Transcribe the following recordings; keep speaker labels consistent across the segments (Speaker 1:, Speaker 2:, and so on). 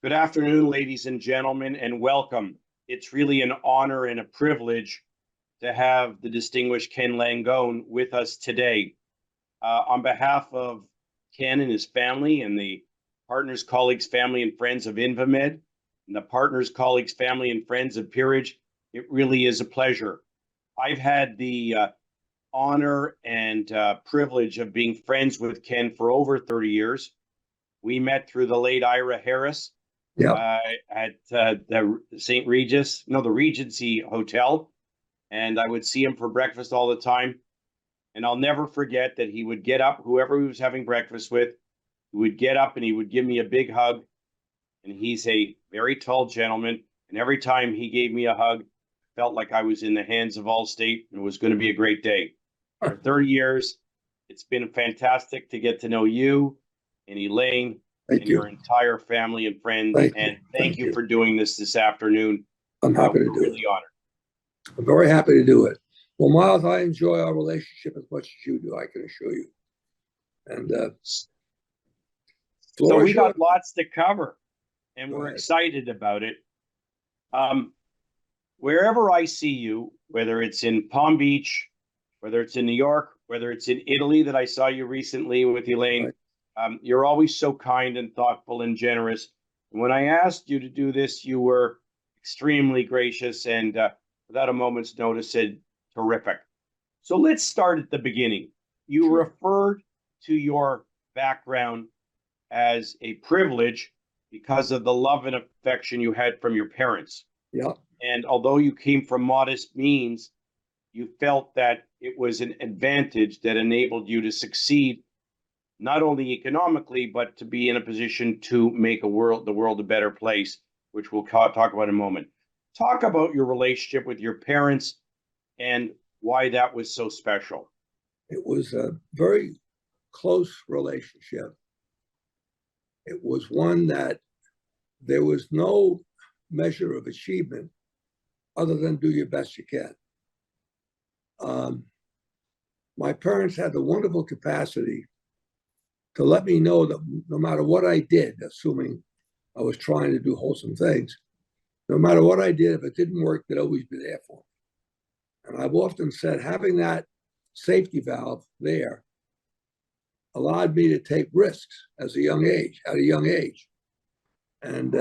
Speaker 1: Good afternoon, ladies and gentlemen, and welcome. It's really an honor and a privilege to have the distinguished Ken Langone with us today. On behalf of Ken and his family and the partners, colleagues, family, and friends of Invemed, and the partners, colleagues, family, and friends of Peerage, it really is a pleasure. I've had the honor and privilege of being friends with Ken for over 30 years. We met through the late Ira Harris at the the Regency Hotel, and I would see him for breakfast all the time. And I'll never forget that he would get up, whoever he was having breakfast with, he would get up and he would give me a big hug. And he's a very tall gentleman. And every time he gave me a hug, I felt like I was in the hands of Allstate and it was going to be a great day. For 30 years, it's been fantastic to get to know you and Elaine and your entire family and friends. Thank you for doing this afternoon.
Speaker 2: I'm happy to do it.
Speaker 1: Really honored.
Speaker 2: I'm very happy to do it. Well, Miles, I enjoy our relationship as much as you do, I can assure you. And
Speaker 1: so we got lots to cover, and we're excited about it. Wherever I see you, whether it's in Palm Beach, whether it's in New York, whether it's in Italy that I saw you recently with Elaine, you're always so kind and thoughtful and generous. And when I asked you to do this, you were extremely gracious and without a moment's notice said, terrific. So let's start at the beginning. You referred to your background as a privilege because of the love and affection you had from your parents.
Speaker 2: Yeah.
Speaker 1: And although you came from modest means, you felt that it was an advantage that enabled you to succeed, not only economically, but to be in a position to make the world a better place, which we'll talk about in a moment. Talk about your relationship with your parents and why that was so special.
Speaker 2: It was a very close relationship. It was one that there was no measure of achievement other than do your best you can. My parents had the wonderful capacity to let me know that no matter what I did, assuming I was trying to do wholesome things, no matter what I did, if it didn't work, they'd always be there for me. And I've often said having that safety valve there allowed me to take risks at a young age. And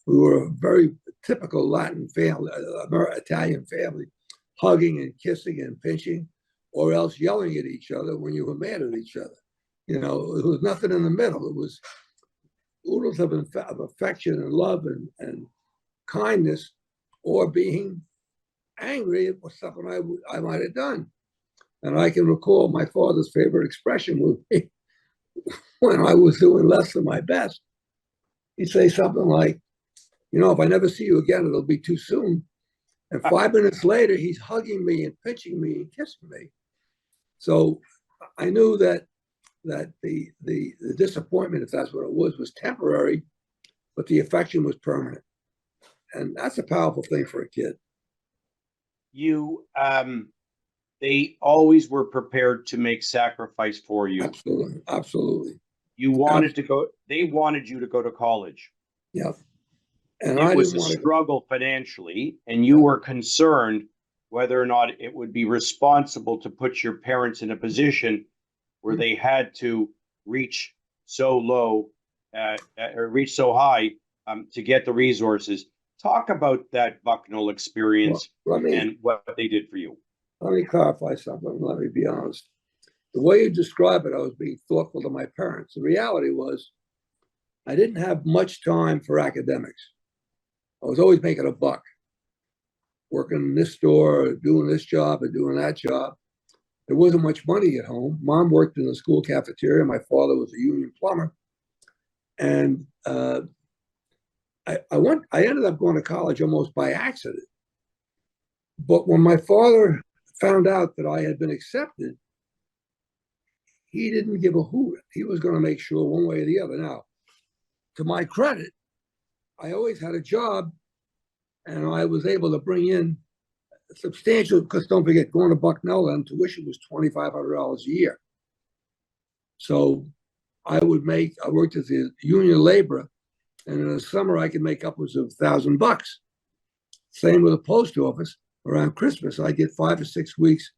Speaker 2: we were a very typical Latin family, Italian family, hugging and kissing and pinching, or else yelling at each other when you were mad at each other. You know, there was nothing in the middle. It was oodles of affection and love and kindness, or being angry at something I might have done. And I can recall my father's favorite expression would be when I was doing less than my best. He'd say something like, you know, if I never see you again, it'll be too soon. And 5 minutes later, he's hugging me and pinching me and kissing me. So I knew that the disappointment, if that's what it was temporary, but the affection was permanent. And that's a powerful thing for a kid.
Speaker 1: They always were prepared to make sacrifice for you.
Speaker 2: Absolutely. Absolutely.
Speaker 1: You wanted to go, they wanted you to go to college.
Speaker 2: Yeah. And
Speaker 1: it was a struggle financially, and you were concerned whether or not it would be responsible to put your parents in a position where they had to reach so low or reach so high to get the resources. Talk about that Bucknell experience and what they did for you.
Speaker 2: Let me clarify something. Let me be honest. The way you describe it, I was being thoughtful to my parents. The reality was I didn't have much time for academics. I was always making a buck, working in this store, doing this job and doing that job. There wasn't much money at home. Mom worked in the school cafeteria. My father was a union plumber. And I ended up going to college almost by accident. But when my father found out that I had been accepted, he didn't give a hoot. He was going to make sure one way or the other. Now, to my credit, I always had a job, and I was able to bring in substantial, because don't forget, going to Bucknell, and tuition was $2,500 a year. So I worked as a union laborer And in the summer, I could make upwards of $1,000. Same with the post office. Around Christmas, I get 5 or 6 weeks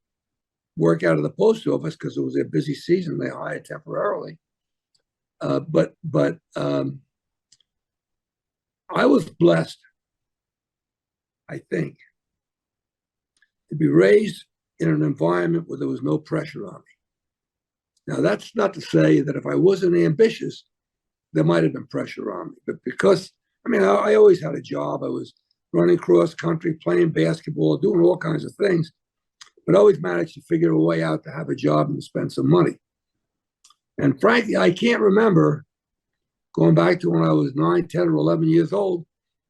Speaker 2: work out of the post office because it was their busy season. They hired temporarily. But I was blessed, I think, to be raised in an environment where there was no pressure on me. Now, that's not to say that if I wasn't ambitious, there might have been pressure on me. But because, I always had a job. I was running cross country, playing basketball, doing all kinds of things, but always managed to figure a way out to have a job and to spend some money. And frankly, I can't remember going back to when I was 9, 10, or 11 years old,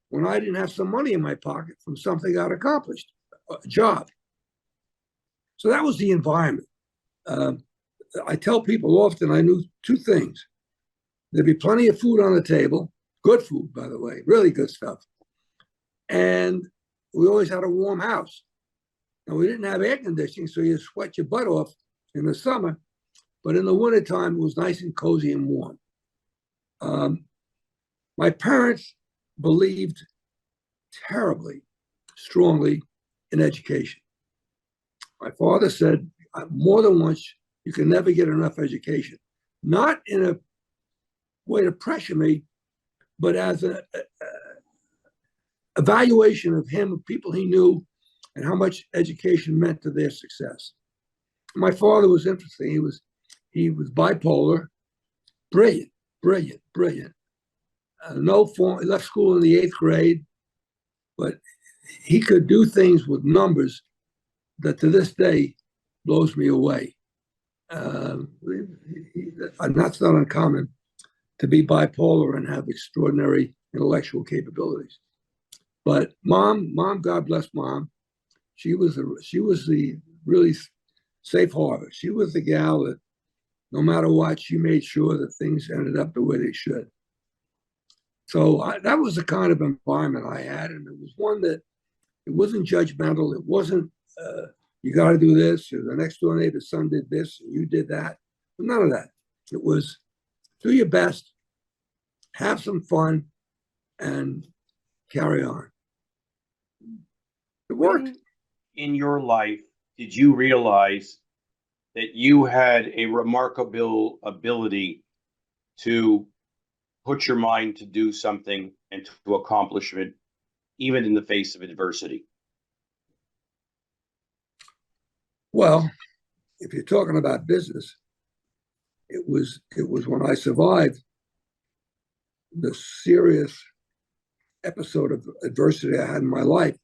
Speaker 2: when I didn't have some money in my pocket from something I'd accomplished, a job. So that was the environment. I tell people often I knew 2 things. There'd be plenty of food on the table, good food, by the way, really good stuff. And we always had a warm house. And we didn't have air conditioning, so you sweat your butt off in the summer. But in the wintertime, it was nice and cozy and warm. My parents believed terribly, strongly in education. My father said more than once, you can never get enough education. Not in a way to pressure me, but as an evaluation of him, of people he knew, and how much education meant to their success. My father was interesting. He was bipolar, brilliant. No form. He left school in the 8th grade, but he could do things with numbers that to this day blows me away. And that's not uncommon to be bipolar and have extraordinary intellectual capabilities. But mom, God bless mom, she was the really safe harbor. She was the gal that no matter what, she made sure that things ended up the way they should. So that was the kind of environment I had, and it was one that it wasn't judgmental. It wasn't you got to do this, or the next door neighbor's son did this, and you did that. None of that. It was do your best, have some fun, and carry on. It worked.
Speaker 1: In your life, did you realize that you had a remarkable ability to put your mind to do something and to accomplish it, even in the face of adversity?
Speaker 2: Well, if you're talking about business, it was when I survived the serious episode of adversity I had in my life,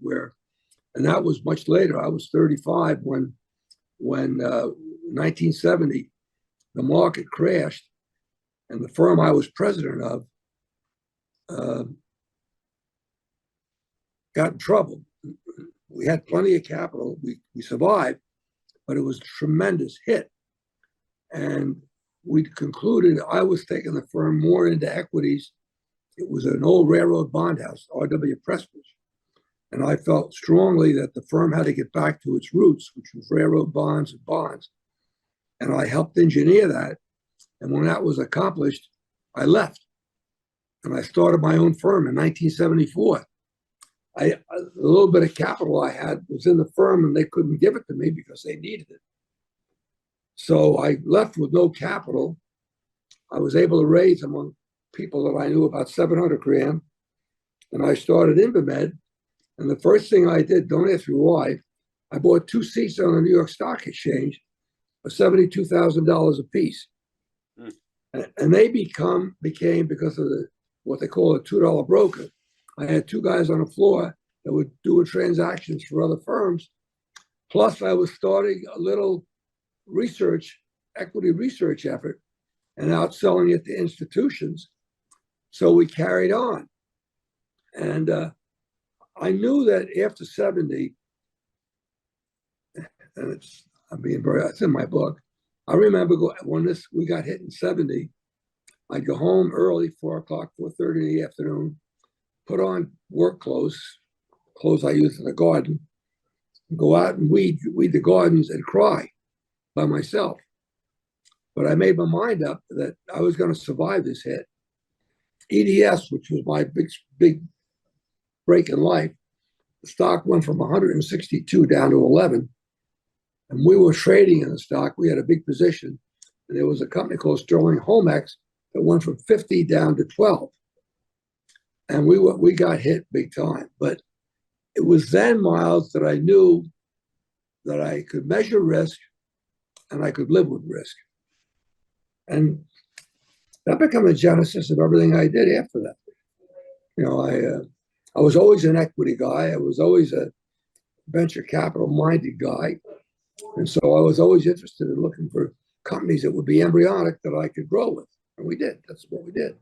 Speaker 2: and that was much later. I was 35 when 1970, the market crashed, and the firm I was president of got in trouble. We had plenty of capital. We survived, but it was a tremendous hit. And we concluded I was taking the firm more into equities. It was an old railroad bond house, R.W. Pressbridge. And I felt strongly that the firm had to get back to its roots, which was railroad bonds and bonds. And I helped engineer that. And when that was accomplished, I left. And I started my own firm in 1974. A little bit of capital I had was in the firm, and they couldn't give it to me because they needed it. So I left with no capital. I was able to raise among people that I knew about $700,000. And I started Invemed. And the first thing I did, don't ask me why, I bought 2 seats on the New York Stock Exchange for $72,000 a piece. And they became, because of what they call a $2 broker. I had 2 guys on the floor that would do transactions for other firms. Plus, I was starting a little equity research effort and outselling it to institutions. So we carried on. And I knew that after 70, and it's in my book. I remember when we got hit in 70, I'd go home early, 4 o'clock, 4:30 in the afternoon, put on work clothes I used in the garden, go out and weed the gardens and cry by myself. But I made my mind up that I was going to survive this hit. EDS, which was my big break in life, the stock went from 162 down to 11. And we were trading in the stock. We had a big position. And there was a company called Sterling Homex that went from 50 down to 12. And we got hit big time. But it was then, Miles, that I knew that I could measure risk and I could live with risk. And that became the genesis of everything I did after that. You know, I was always an equity guy. I was always a venture capital minded guy. And so I was always interested in looking for companies that would be embryonic that I could grow with. And we did. That's what we did.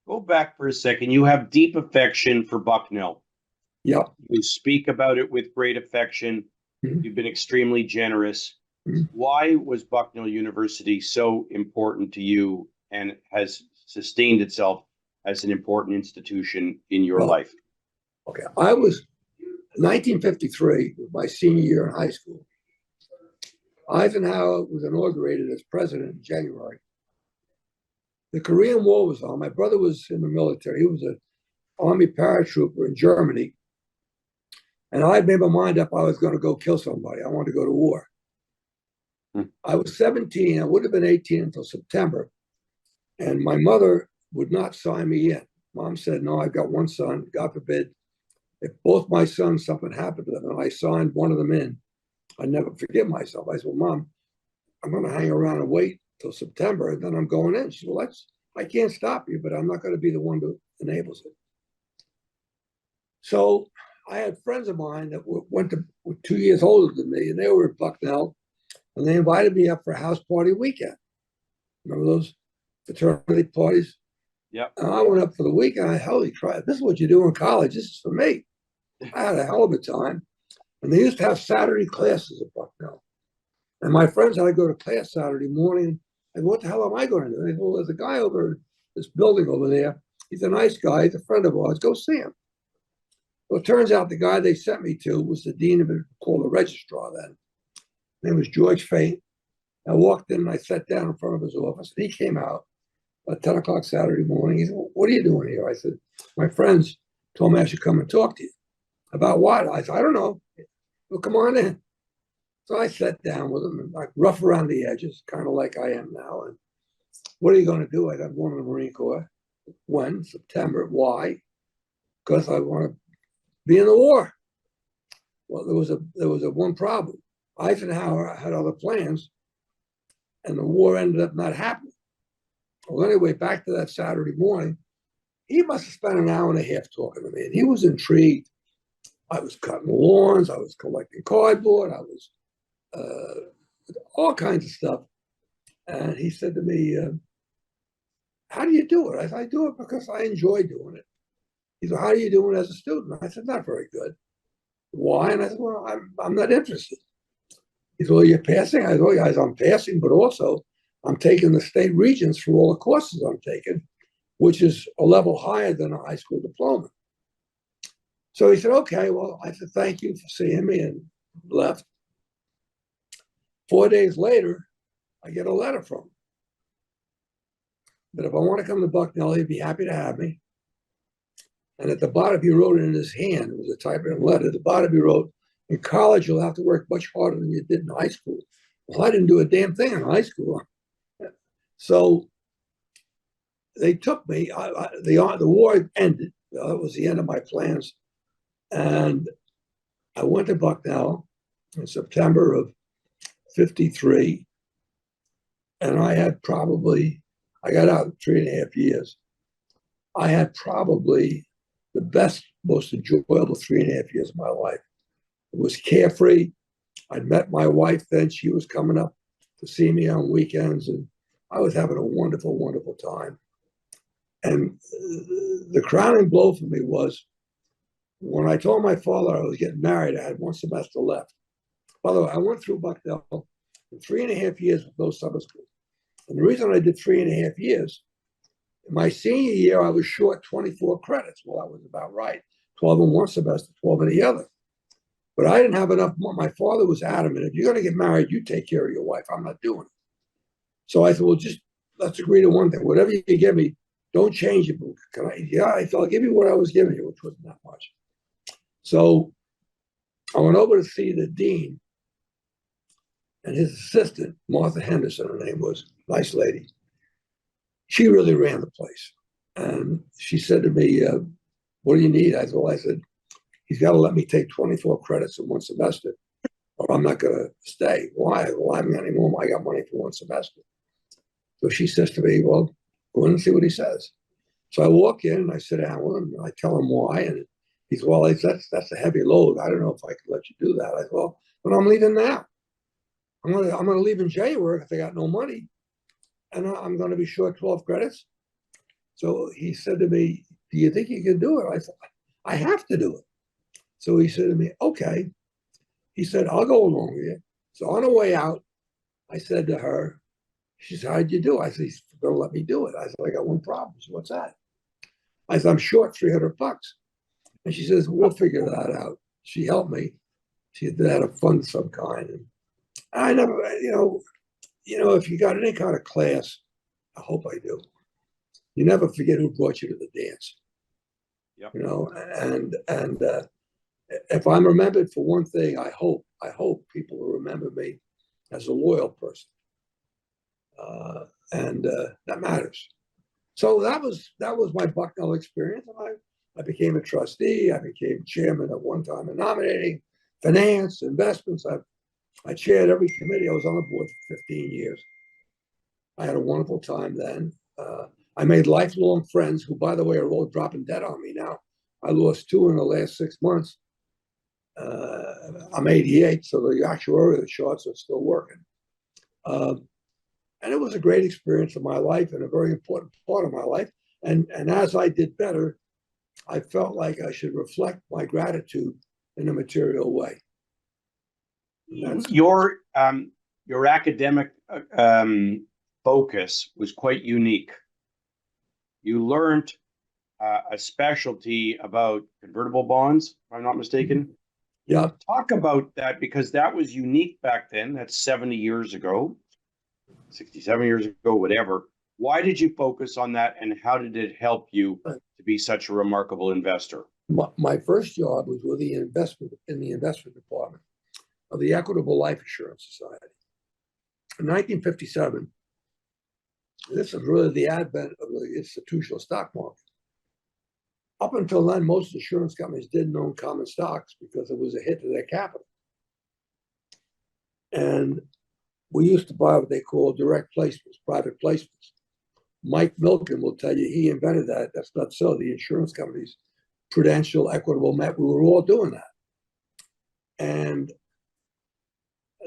Speaker 1: Go back for a second. You have deep affection for Bucknell.
Speaker 2: Yep.
Speaker 1: You speak about it with great affection.
Speaker 2: Mhm.
Speaker 1: You've been extremely generous.
Speaker 2: Mhm.
Speaker 1: Why was Bucknell University so important to you and has sustained itself as an important institution in your life?
Speaker 2: Okay. I was 1953, my senior year in high school. Eisenhower was inaugurated as president in January. The Korean War was on. My brother was in the military. He was an Army paratrooper in Germany. And I made my mind up I was going to go kill somebody. I wanted to go to war. I was 17. I would have been 18 until September. And my mother would not sign me in. Mom said, no, I've got one son. God forbid, if both my sons, something happened to them, and I signed one of them in, I'd never forgive myself. I said, well, Mom, I'm going to hang around and wait till September, and then I'm going in. She said, well, I can't stop you, but I'm not going to be the one who enables it. So I had friends of mine that were 2 years older than me, and they were at Bucknell, and they invited me up for a house party weekend. Remember those fraternity parties?
Speaker 1: Yeah.
Speaker 2: And I went up for the weekend. Holy crap, this is what you do in college. This is for me. I had a hell of a time. And they used to have Saturday classes at Bucknell. And my friends had to go to class Saturday morning. And what the hell am I going to do? They said, well, there's a guy over this building over there. He's a nice guy. He's a friend of ours. Go see him. Well, it turns out the guy they sent me to was the dean of it, called the registrar then. His name was George Fain. I walked in and I sat down in front of his office. And he came out at 10 o'clock Saturday morning. He said, well, what are you doing here? I said, my friends told me I should come and talk to you. About what? I said, I don't know. Well, come on in. So I sat down with him and like rough around the edges, kind of like I am now. And what are you going to do? I got one in the Marine Corps. When? September. Why? Because I want to be in the war. Well, there was a one problem. Eisenhower had other plans, and the war ended up not happening. Well, anyway, back to that Saturday morning, he must have spent an hour and a half talking to me, and he was intrigued. I was cutting lawns, I was collecting cardboard, I was all kinds of stuff. And he said to me, how do you do it? I said, I do it because I enjoy doing it. He said, how do you do it as a student? I said, not very good. Why? And I said, well, I'm not interested. He said, well, you're passing? I said, well, guys, I'm passing, but also I'm taking the state regents for all the courses I'm taking, which is a level higher than a high school diploma. So he said, okay, well, I said, thank you for seeing me, and left. 4 days later, I get a letter from him that if I want to come to Bucknell, he'd be happy to have me. And at the bottom, he wrote it in his hand. It was a typewritten letter. At the bottom, he wrote, in college, you'll have to work much harder than you did in high school. Well, I didn't do a damn thing in high school. So they took me. The war ended. That was the end of my plans. And I went to Bucknell in September of 53. And I got out in 3.5 years. I had probably the best, most enjoyable 3.5 years of my life. It was carefree. I'd met my wife then. She was coming up to see me on weekends. And I was having a wonderful, wonderful time. And the crowning blow for me was when I told my father I was getting married. I had one semester left. By the way, I went through Bucknell in 3.5 years with no summer school. And the reason I did 3.5 years, in my senior year, I was short 24 credits. Well, that was about right. 12 in one semester, 12 in the other. But I didn't have enough. My father was adamant, if you're going to get married, you take care of your wife. I'm not doing it. So I said, well, just let's agree to one thing. Whatever you give me, don't change it. Can I? Yeah, I'll give you what I was giving you, which wasn't that much. So I went over to see the dean and his assistant, Martha Henderson, her name was, nice lady. She really ran the place. And she said to me, what do you need? I said, he's got to let me take 24 credits in one semester, or I'm not going to stay. Why? Well, I haven't got any more. I got money for one semester. So she says to me, well, go in and see what he says. So I walk in and I sit down with him and I tell him why. And he's, well, that's a heavy load. I don't know if I can let you do that. I said, well, but I'm leaving now. I'm gonna leave in January if I got no money, and I'm gonna be short 12 credits. So he said to me, do you think you can do it? I said, I have to do it. So he said to me, okay. He said, I'll go along with you. So on the way out, I said to her, she said, how'd you do it? I said, he's gonna let me do it. I said, I got one problem. She said, what's that? I said, I'm short $300. And she says, we'll figure that out. She helped me. She had a fund of some kind. And I never, if you got any kind of class, I hope I do. You never forget who brought you to the dance.
Speaker 1: Yep.
Speaker 2: And if I'm remembered for one thing, I hope people will remember me as a loyal person, and that matters. So that was my Bucknell experience, and I became a trustee. I became chairman at one time in nominating, finance, investments. I chaired every committee. I was on the board for 15 years. I had a wonderful time then. I made lifelong friends who, by the way, are all dropping dead on me now. I lost 2 in the last 6 months. I'm 88, so the actuarial charts are still working. And it was a great experience of my life and a very important part of my life. And as I did better, I felt like I should reflect my gratitude in a material way.
Speaker 1: Your academic focus was quite unique. You learned a specialty about convertible bonds, if I'm not mistaken.
Speaker 2: Yeah.
Speaker 1: Talk about that, because that was unique back then. That's 70 years ago, 67 years ago, whatever. Why did you focus on that, and how did it help you to be such a remarkable investor?
Speaker 2: My first job was with the investment department of the Equitable Life Assurance Society. In 1957, this is really the advent of the institutional stock market. Up until then, most insurance companies didn't own common stocks because it was a hit to their capital. And we used to buy what they call direct placements, private placements. Mike Milken will tell you he invented that. That's not so. The insurance companies, Prudential, Equitable, Met, we were all doing that. And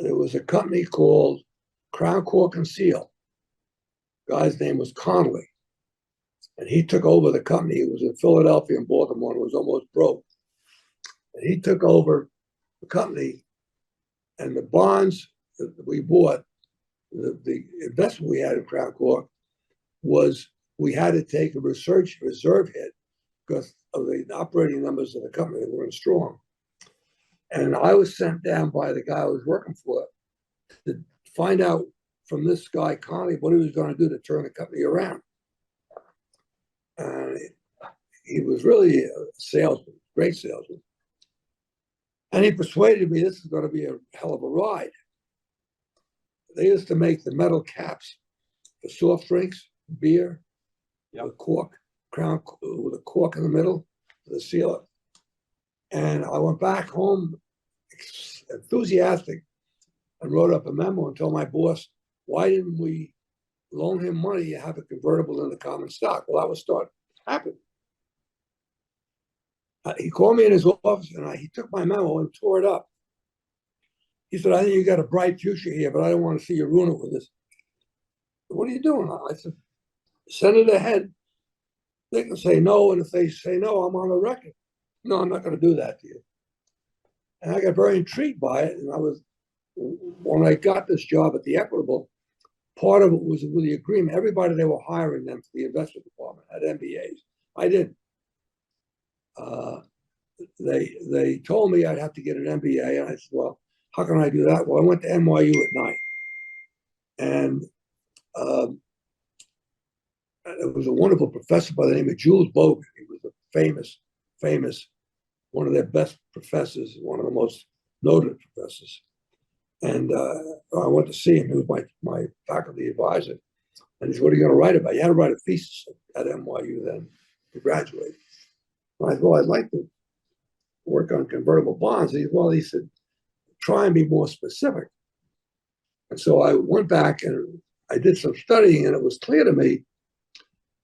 Speaker 2: there was a company called Crown Cork and Seal. The guy's name was Conley. And he took over the company. It was in Philadelphia and Baltimore, and it was almost broke. And he took over the company, and the bonds that we bought, the investment we had in Crown Cork, was we had to take a reserve hit because of the operating numbers of the company that weren't strong. And I was sent down by the guy I was working for to find out from this guy, Conley, what he was going to do to turn the company around. And he was really a salesman, great salesman. And he persuaded me this is going to be a hell of a ride. They used to make the metal caps for soft drinks, beer, with cork, crown with a cork in the middle, the sealer. And I went back home enthusiastic and wrote up a memo and told my boss, why didn't we loan him money and have it convertible into common stock? Well, that was starting to happen. He called me in his office and he took my memo and tore it up. He said, I think you got a bright future here, but I don't want to see you ruin it with this. What are you doing? I said, send it ahead. They can say no, and if they say no, I'm on the record. No, I'm not going to do that to you. And I got very intrigued by it. And when I got this job at the Equitable, part of it was with the agreement. Everybody they were hiring them for the investment department had MBAs. I didn't. They told me I'd have to get an MBA, and I said, well, how can I do that? Well, I went to NYU at night, and there was a wonderful professor by the name of Jules Bogan. He was a famous, one of their best professors, one of the most noted professors. And I went to see him. He was my faculty advisor. And he said, "What are you going to write about?" You had to write a thesis at NYU then to graduate. And I said, "Well, I'd like to work on convertible bonds." He said, "Try and be more specific." And so I went back and I did some studying, and it was clear to me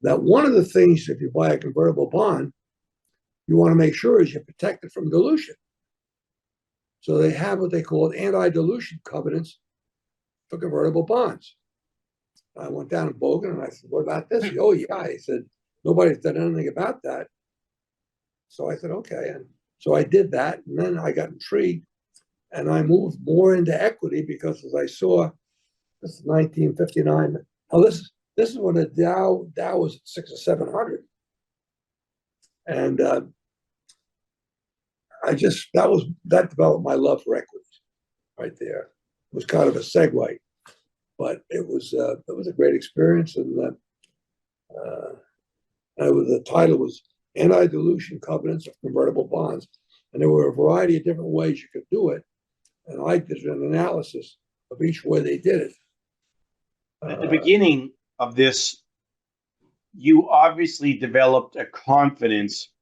Speaker 2: that one of the things, if you buy a convertible bond, you want to make sure is you're protected from dilution. So they have what they call anti-dilution covenants for convertible bonds. I went down to Bogan and I said, "What about this?" "Oh, yeah." He said, "Nobody's done anything about that." So I said, "Okay." And so I did that. And then I got intrigued and I moved more into equity because as I saw, this is 1959. Oh, this is when the Dow was at 600 or 700. And that developed my love for equities right there. It was kind of a segue, but it was a great experience. And the title was Anti-Dilution Covenants of Convertible Bonds. And there were a variety of different ways you could do it. And I did an analysis of each way they did it.
Speaker 1: At the beginning of this, you obviously developed a confidence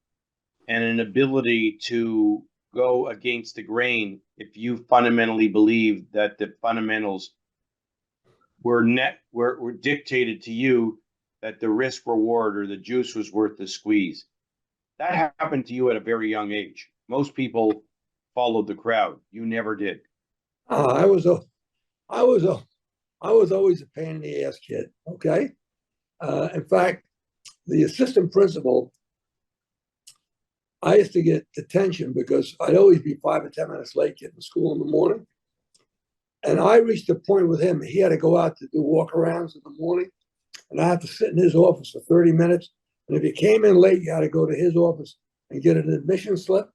Speaker 1: and an ability to go against the grain if you fundamentally believed that the fundamentals were dictated to you, that the risk reward or the juice was worth the squeeze. That happened to you at a very young age. Most people followed the crowd. You never did.
Speaker 2: I was always a pain in the ass kid. Okay. In fact, the assistant principal, I used to get detention because I'd always be 5 or 10 minutes late getting to school in the morning. And I reached a point with him, he had to go out to do walkarounds in the morning, and I had to sit in his office for 30 minutes. And if you came in late, you had to go to his office and get an admission slip.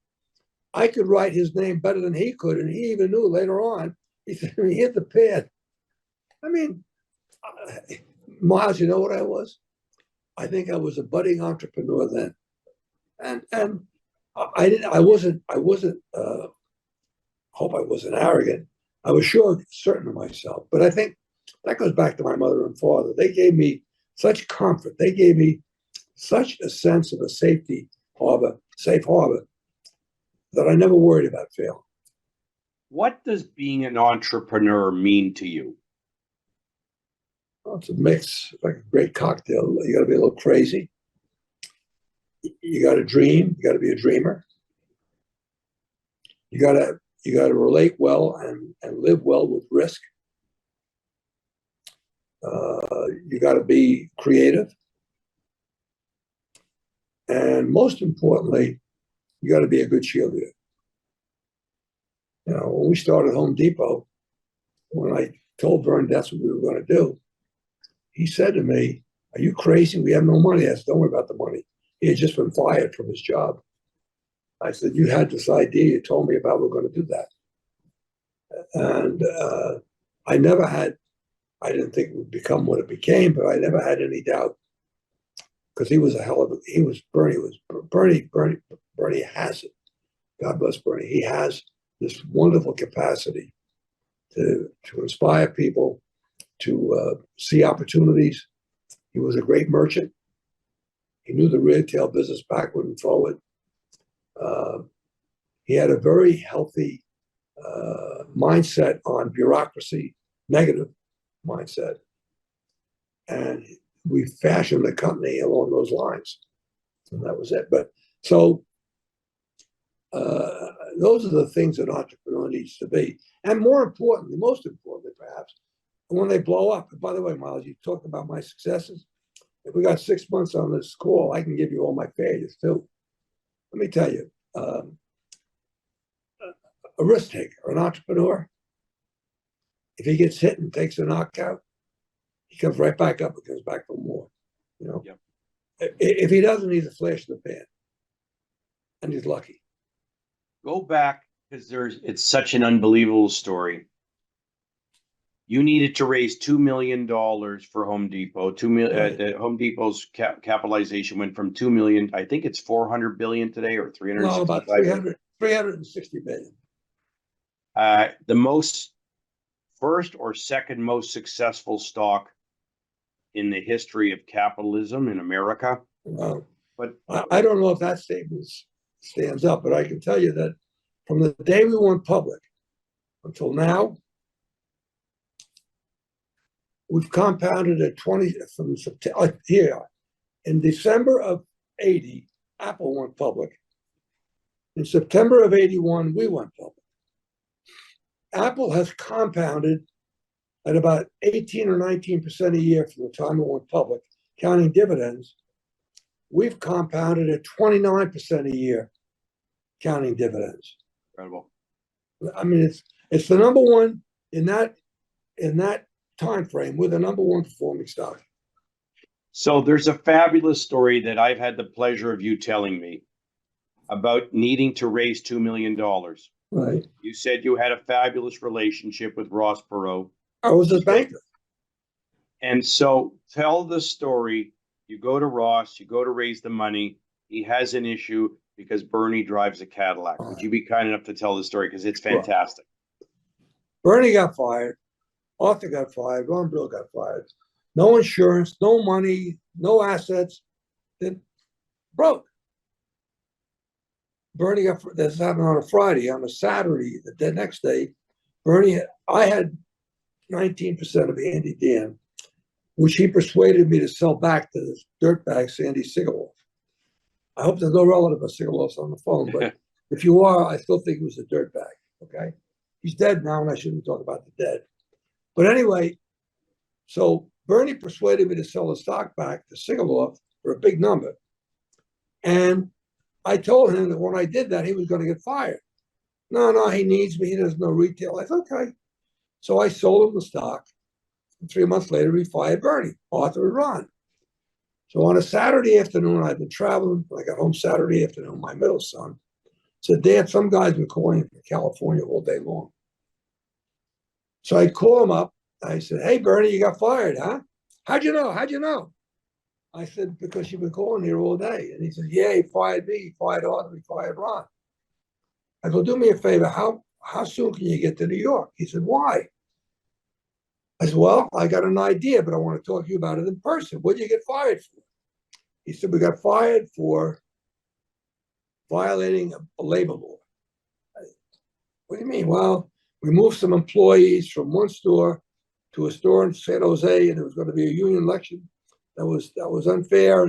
Speaker 2: I could write his name better than he could, and he even knew later on. He said, he hit the pad. I mean, Miles, you know what I was? I think I was a budding entrepreneur then. And I wasn't hope I wasn't arrogant. I was certain of myself. But I think that goes back to my mother and father. They gave me such comfort. They gave me such a sense of a safe harbor, that I never worried about failing.
Speaker 1: What does being an entrepreneur mean to you?
Speaker 2: Well, it's a mix, like a great cocktail. You got to be a little crazy. You got to dream. You got to be a dreamer. You got to relate well and live well with risk. You got to be creative. And most importantly, you got to be a good cheerleader. You know, when we started Home Depot, when I told Vern that's what we were going to do, he said to me, "Are you crazy? We have no money." I said, "Don't worry about the money." He had just been fired from his job. I said, "You had this idea. You told me about we're going to do that." And I didn't think it would become what it became, but I never had any doubt because Bernie has it. God bless Bernie. He has this wonderful capacity to inspire people, to see opportunities. He was a great merchant. He knew the retail business backward and forward. He had a very healthy mindset on bureaucracy, negative mindset. And we fashioned the company along those lines. And that was it. But so those are the things that an entrepreneur needs to be. And most importantly, perhaps, when they blow up. And by the way, Miles, you talked about my successes. If we got 6 months on this call, I can give you all my failures too. Let me tell you, a risk taker, an entrepreneur, if he gets hit and takes a knockout, he comes right back up and comes back for more. You know,
Speaker 1: Yep.
Speaker 2: If he doesn't, he's a flash in the pan, and he's lucky.
Speaker 1: Go back because it's such an unbelievable story. You needed to raise $2 million for Home Depot.
Speaker 2: Right.
Speaker 1: The Home Depot's capitalization went from 2 million. I think it's 400 billion today, or
Speaker 2: No, about
Speaker 1: 365.
Speaker 2: 360 billion.
Speaker 1: The most first or second most successful stock in the history of capitalism in America.
Speaker 2: Wow.
Speaker 1: But
Speaker 2: I don't know if that statement stands up, but I can tell you that from the day we went public until now, we've compounded at 20 from September here. In December of 80, Apple went public. In September of 81, we went public. Apple has compounded at about 18 or 19% a year from the time it went public, counting dividends. We've compounded at 29% a year, counting dividends.
Speaker 1: incredible.
Speaker 2: I mean, it's the number one in that time frame. We're the number one performing stock.
Speaker 1: So there's a fabulous story that I've had the pleasure of you telling me about needing to raise $2 million.
Speaker 2: Right.
Speaker 1: You said you had a fabulous relationship with Ross Perot.
Speaker 2: I was a banker.
Speaker 1: And so tell the story. You go to Ross, you go to raise the money. He has an issue because Bernie drives a Cadillac. Would you be kind enough to tell the story? Because it's fantastic.
Speaker 2: Bernie got fired. Arthur got fired. Ron Brill got fired. No insurance, no money, no assets. Then broke. Bernie got, this happened on a Friday. On a Saturday, the next day, I had 19% of Andy Dan, which he persuaded me to sell back to this dirtbag, Sandy Sigaloff. I hope there's no relative of Sigaloff's on the phone, but if you are, I still think he was a dirtbag, okay? He's dead now, and I shouldn't talk about the dead. But anyway, so Bernie persuaded me to sell the stock back to Sigaloff for a big number. And I told him that when I did that, he was going to get fired. No, he needs me. He doesn't know retail. I said, okay. So I sold him the stock. And 3 months later, he fired Bernie, Arthur and Ron. So on a Saturday afternoon, I've been traveling. I got home Saturday afternoon. My middle son said, Dad, some guy's been calling from California all day long. So I call him up. I said, hey, Bernie, you got fired, huh? How'd you know? I said, because you've been calling here all day. And he said, yeah, he fired me. He fired Arthur. He fired Ron. I go, do me a favor. How soon can you get to New York? He said, why? I said, well, I got an idea, but I want to talk to you about it in person. What did you get fired for? He said, we got fired for violating a labor law. What do you mean? Well, we moved some employees from one store to a store in San Jose, and there was going to be a union election that was unfair,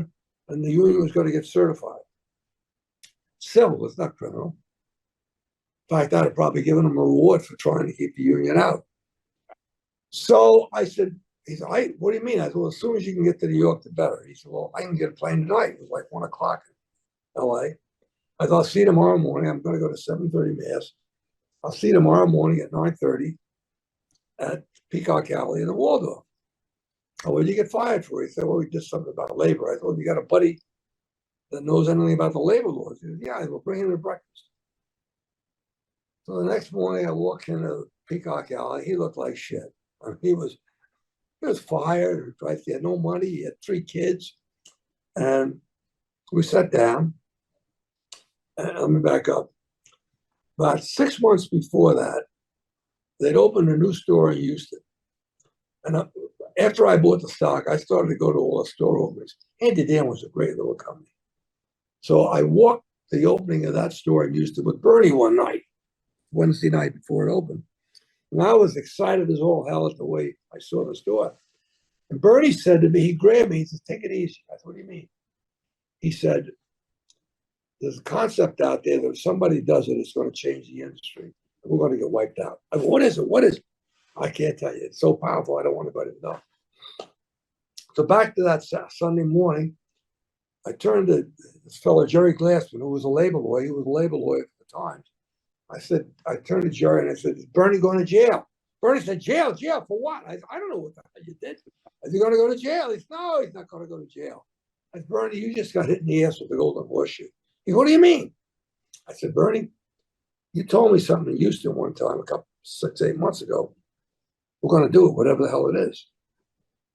Speaker 2: and the union was going to get certified. Civil, it's not criminal. In fact, I'd have probably given them a reward for trying to keep the union out. So I said, he said, what do you mean? I said, well, as soon as you can get to New York, the better. He said, well, I can get a plane tonight. It was like 1 o'clock in LA. I thought, I'll see you tomorrow morning. I'm going to go to 7:30 Mass. I'll see you tomorrow morning at 9:30 at Peacock Alley in the Waldorf. Oh, what did you get fired for? He said, well, we did something about labor. I thought, you got a buddy that knows anything about the labor laws? He said, yeah, I will bring him to breakfast. So the next morning I walk into Peacock Alley. He looked like shit. I mean, he was fired. Right? He had no money. He had 3 kids. And we sat down. And let me back up. About 6 months before that, they'd opened a new store in Houston. And after I bought the stock, I started to go to all the store openings. Andy Dan was a great little company. So I walked the opening of that store in Houston with Bernie one night, Wednesday night before it opened. And I was excited as all hell at the way I saw the store. And Bernie said to me, he grabbed me, he said, take it easy. I said, what do you mean? He said, there's a concept out there that if somebody does it, it's going to change the industry. And we're going to get wiped out. I go, what is it? What is it? I can't tell you. It's so powerful, I don't want anybody to know. So back to that Sunday morning, I turned to this fellow, Jerry Glassman, who was a labor lawyer. He was a labor lawyer at the Times. I turned to Jerry and I said, is Bernie going to jail? Bernie said, jail for what? I don't know what the hell you did. Is he going to go to jail? He said, no, he's not going to go to jail. I said, Bernie, you just got hit in the ass with the golden horseshoe. He said, what do you mean? I said, Bernie, you told me something in Houston one time, 6-8 months ago, we're going to do it, whatever the hell it is.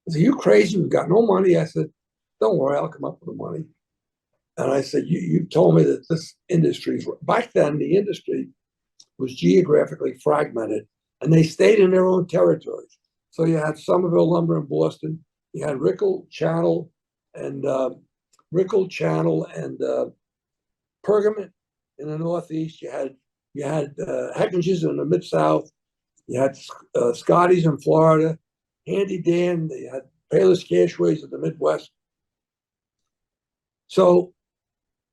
Speaker 2: I said, you crazy? We've got no money. I said, don't worry, I'll come up with the money. And I said, you told me that this industry, back then, the industry was geographically fragmented, and they stayed in their own territories. So you had Somerville Lumber in Boston, you had Rickle Channel and Pergament in the Northeast. You had Heckinges in the Mid-South. You had Scotty's in Florida, Handy Dan. You had Payless Cashways in the Midwest. So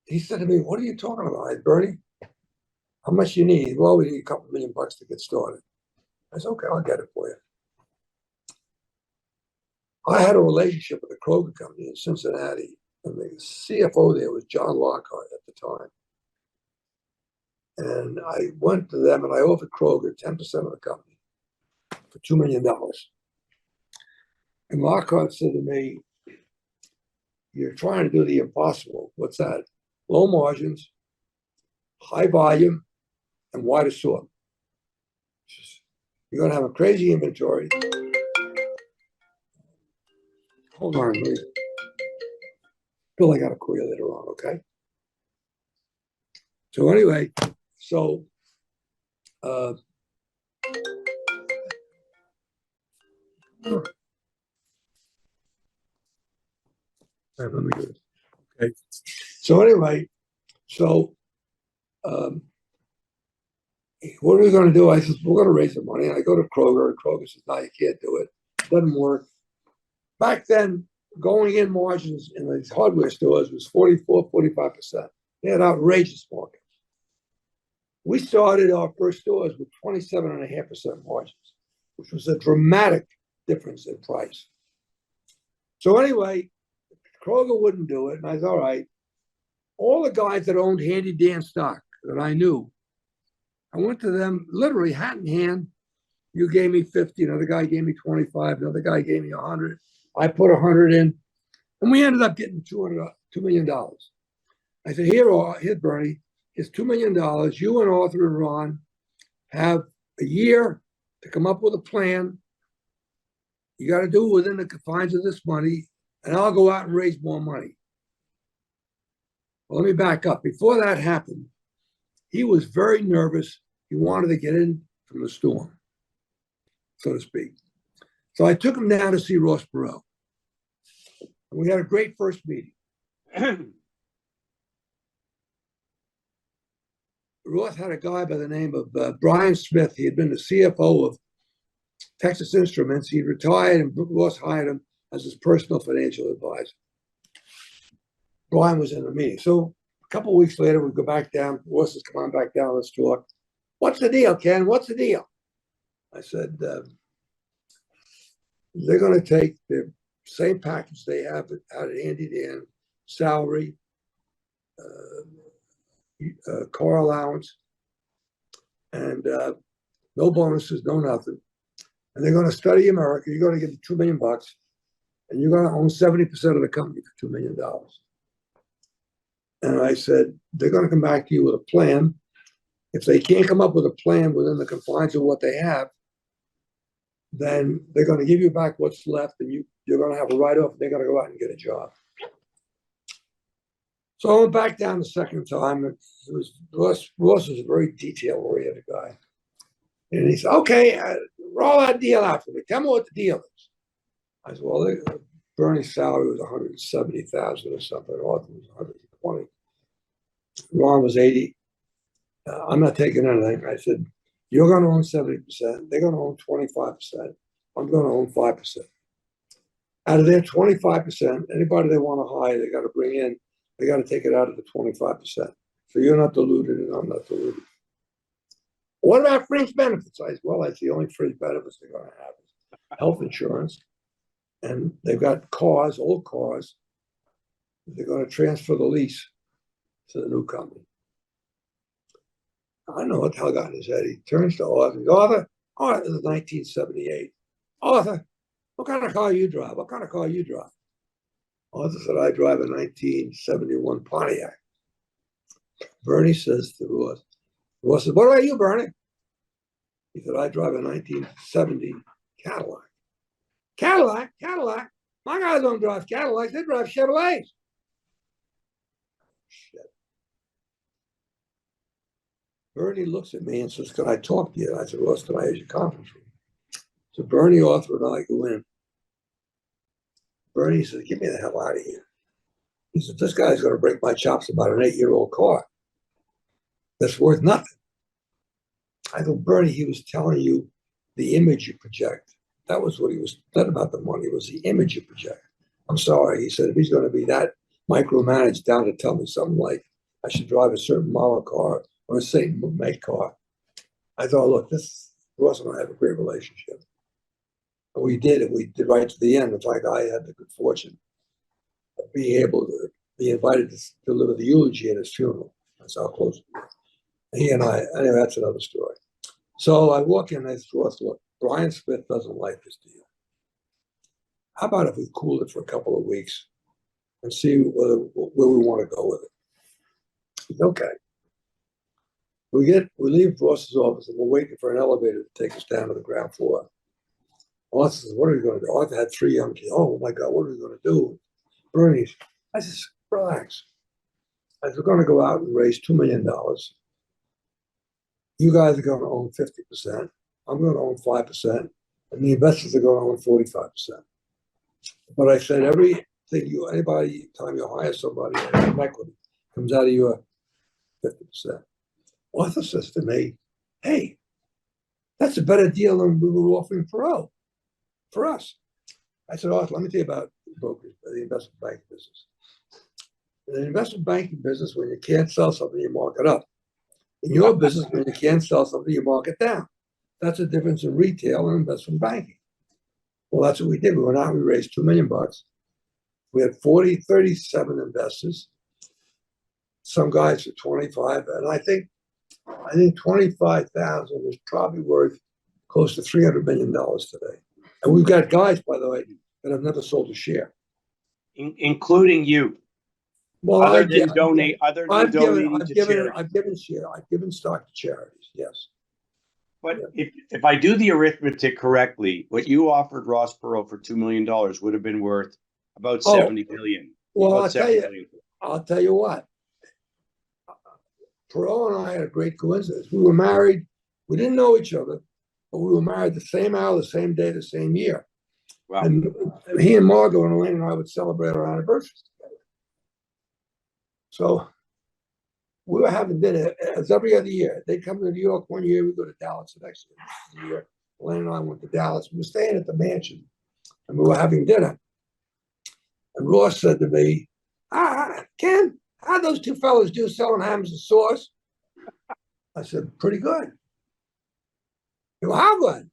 Speaker 2: he said to me, "What are you talking about?" I said, "Bernie, how much you need?" "Well, we need a couple $1 million to get started." I said, "Okay, I'll get it for you." I had a relationship with the Kroger company in Cincinnati, and the CFO there was John Lockhart at the time. And I went to them and I offered Kroger 10% of the company for $2 million. And Lockhart said to me, "You're trying to do the impossible." "What's that?" "Low margins, high volume, and wide assortment. You're going to have a crazy inventory." Hold on, please. Bill, I got to call you later on, okay? So anyway, let me do it. Okay. So anyway, what are we going to do? I said, "We're going to raise the money." And I go to Kroger, and Kroger says, "No, you can't do it. It doesn't work." Back then, going in margins in these hardware stores was 44, 45%. They had outrageous margins. We started our first stores with 27.5% margins, which was a dramatic difference in price. So anyway, Kroger wouldn't do it. And I said, all right. All the guys that owned Handy Dan stock that I knew, I went to them literally hat in hand. You gave me 50, another guy gave me 25, another guy gave me 100. I put 100 in, and we ended up getting $2 million. I said, here, Bernie, here's $2 million. You and Arthur and Ron have a year to come up with a plan. You got to do it within the confines of this money, and I'll go out and raise more money. Well, let me back up. Before that happened, he was very nervous. He wanted to get in from the storm, so to speak. So I took him down to see Ross Perot. And we had a great first meeting. Ross had a guy by the name of Brian Smith. He had been the CFO of Texas Instruments. He retired, and Ross hired him as his personal financial advisor. Brian was in the meeting. So a couple of weeks later, we go back down. Ross says, "Come on back down, let's talk." "What's the deal, Ken? What's the deal?" I said, they're going to take the same package they have out at Handy Dan, salary, car allowance, and no bonuses, no nothing. And they're going to study America. You're going to get $2 million, and you're going to own 70% of the company for $2 million. And I said, they're going to come back to you with a plan. If they can't come up with a plan within the confines of what they have, then they're going to give you back what's left, and you're going to have a write-off, and they're going to go out and get a job. So I went back down the second time. Ross was a very detail-oriented guy. And he said, "Okay, roll that deal out for me. Tell me what the deal is." I said, "Well, Bernie's salary was $170,000 or something. Arthur was $120,000. Ron was $80,000. I'm not taking anything." I said, "You're going to own 70%. They're going to own 25%. I'm going to own 5%. Out of their 25%, anybody they want to hire, they got to bring in, they got to take it out of the 25%. So you're not diluted and I'm not diluted." "What about fringe benefits?" I said, "Well, that's the only fringe benefits they're going to have is health insurance. And they've got cars, old cars. They're going to transfer the lease to the new company." I don't know what the hell got in his head. He turns to Arthur. Arthur, this is 1978. "Arthur, what kind of car you drive? What kind of car you drive?" Arthur said, "I drive a 1971 Pontiac." Bernie says to Ross says, "What about you, Bernie?" He said, "I drive a 1970 Cadillac. Cadillac, Cadillac. My guys don't drive Cadillacs, they drive Chevrolets. Shit. Bernie looks at me and says, "Can I talk to you?" And I said, "What's tonight is your conference room?" So Bernie, Arthur, and I go in. Bernie says, "Get me the hell out of here." He said, "This guy's going to break my chops about an 8-year-old car that's worth nothing." I go, "Bernie, he was telling you the image you project. That was what he was, not about the money, it was the image you project." "I'm sorry." He said, "If he's going to be that micromanaged down to tell me something like I should drive a certain model car or a certain make car." I thought, look, this Ross and I have a great relationship. And we did it. We did right to the end. In fact, I had the good fortune of being able to be invited to deliver the eulogy at his funeral. That's how close we were. He and I, anyway, that's another story. So I walk in and I said, "Ross, look, Brian Smith doesn't like this deal. How about if we cool it for a couple of weeks and see where we want to go with it?" He said, "Okay." We leave Ross's office and we're waiting for an elevator to take us down to the ground floor. Arthur says, "What are we going to do?" Arthur had 3 young kids. "Oh my God, what are we going to do?" Bernie, I said, "Relax." I said, "We're going to go out and raise $2 million. You guys are going to own 50%. I'm going to own 5%. And the investors are going to own 45%. But I said, anybody, time you hire somebody in equity, comes out of your 50%. Arthur says to me, "Hey, that's a better deal than we were offering for us." I said, "Arthur, let me tell you about brokers, the investment banking business. In the investment banking business, when you can't sell something, you mark it up. In your business, when you can't sell something, you mark it down. That's the difference in retail and investment banking." Well, that's what we did. We went out, we raised $2 million. We had 37 investors. Some guys for 25, and I think 25,000 is probably worth close to $300 million today. And we've got guys, by the way, that have never sold a share,
Speaker 1: including you.
Speaker 2: Well,
Speaker 1: other than donating to charity.
Speaker 2: I've given stock to charities, yes.
Speaker 1: But if I do the arithmetic correctly, what you offered Ross Perot for $2 million would have been worth about 70 billion.
Speaker 2: Well, I'll tell you what. Perot and I had a great coincidence. We were married. We didn't know each other, but we were married the same hour, the same day, the same year.
Speaker 1: Wow.
Speaker 2: And he and Margot and Elaine and I would celebrate our anniversaries together. So we were having dinner as every other year. They'd come to New York one year, we'd go to Dallas the next year. Elaine and I went to Dallas. We were staying at the mansion and we were having dinner. And Ross said to me, "Ken, how'd those two fellas do selling hams and sauce?" I said, "Pretty good." He goes, "How good?"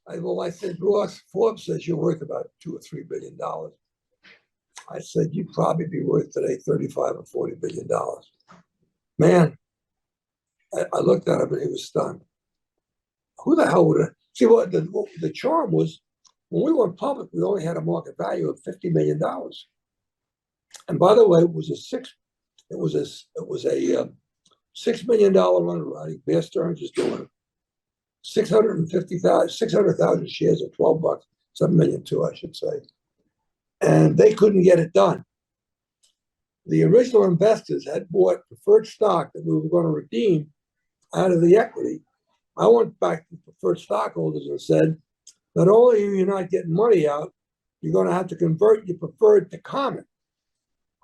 Speaker 2: I said, "Ross, Forbes says you're worth about $2 or $3 billion. I said, you'd probably be worth today $35 or $40 billion. Man, I looked at him and he was stunned. Who the hell would have? See, what the charm was, when we went public, we only had a market value of $50 million. And by the way, it was a $6 million underwriting. Bear Stearns is doing 600,000 shares at $12, 7 million too, I should say. And they couldn't get it done. The original investors had bought preferred stock that we were going to redeem out of the equity. I went back to the preferred stockholders and said, not only are you not getting money out, you're going to have to convert your preferred to common.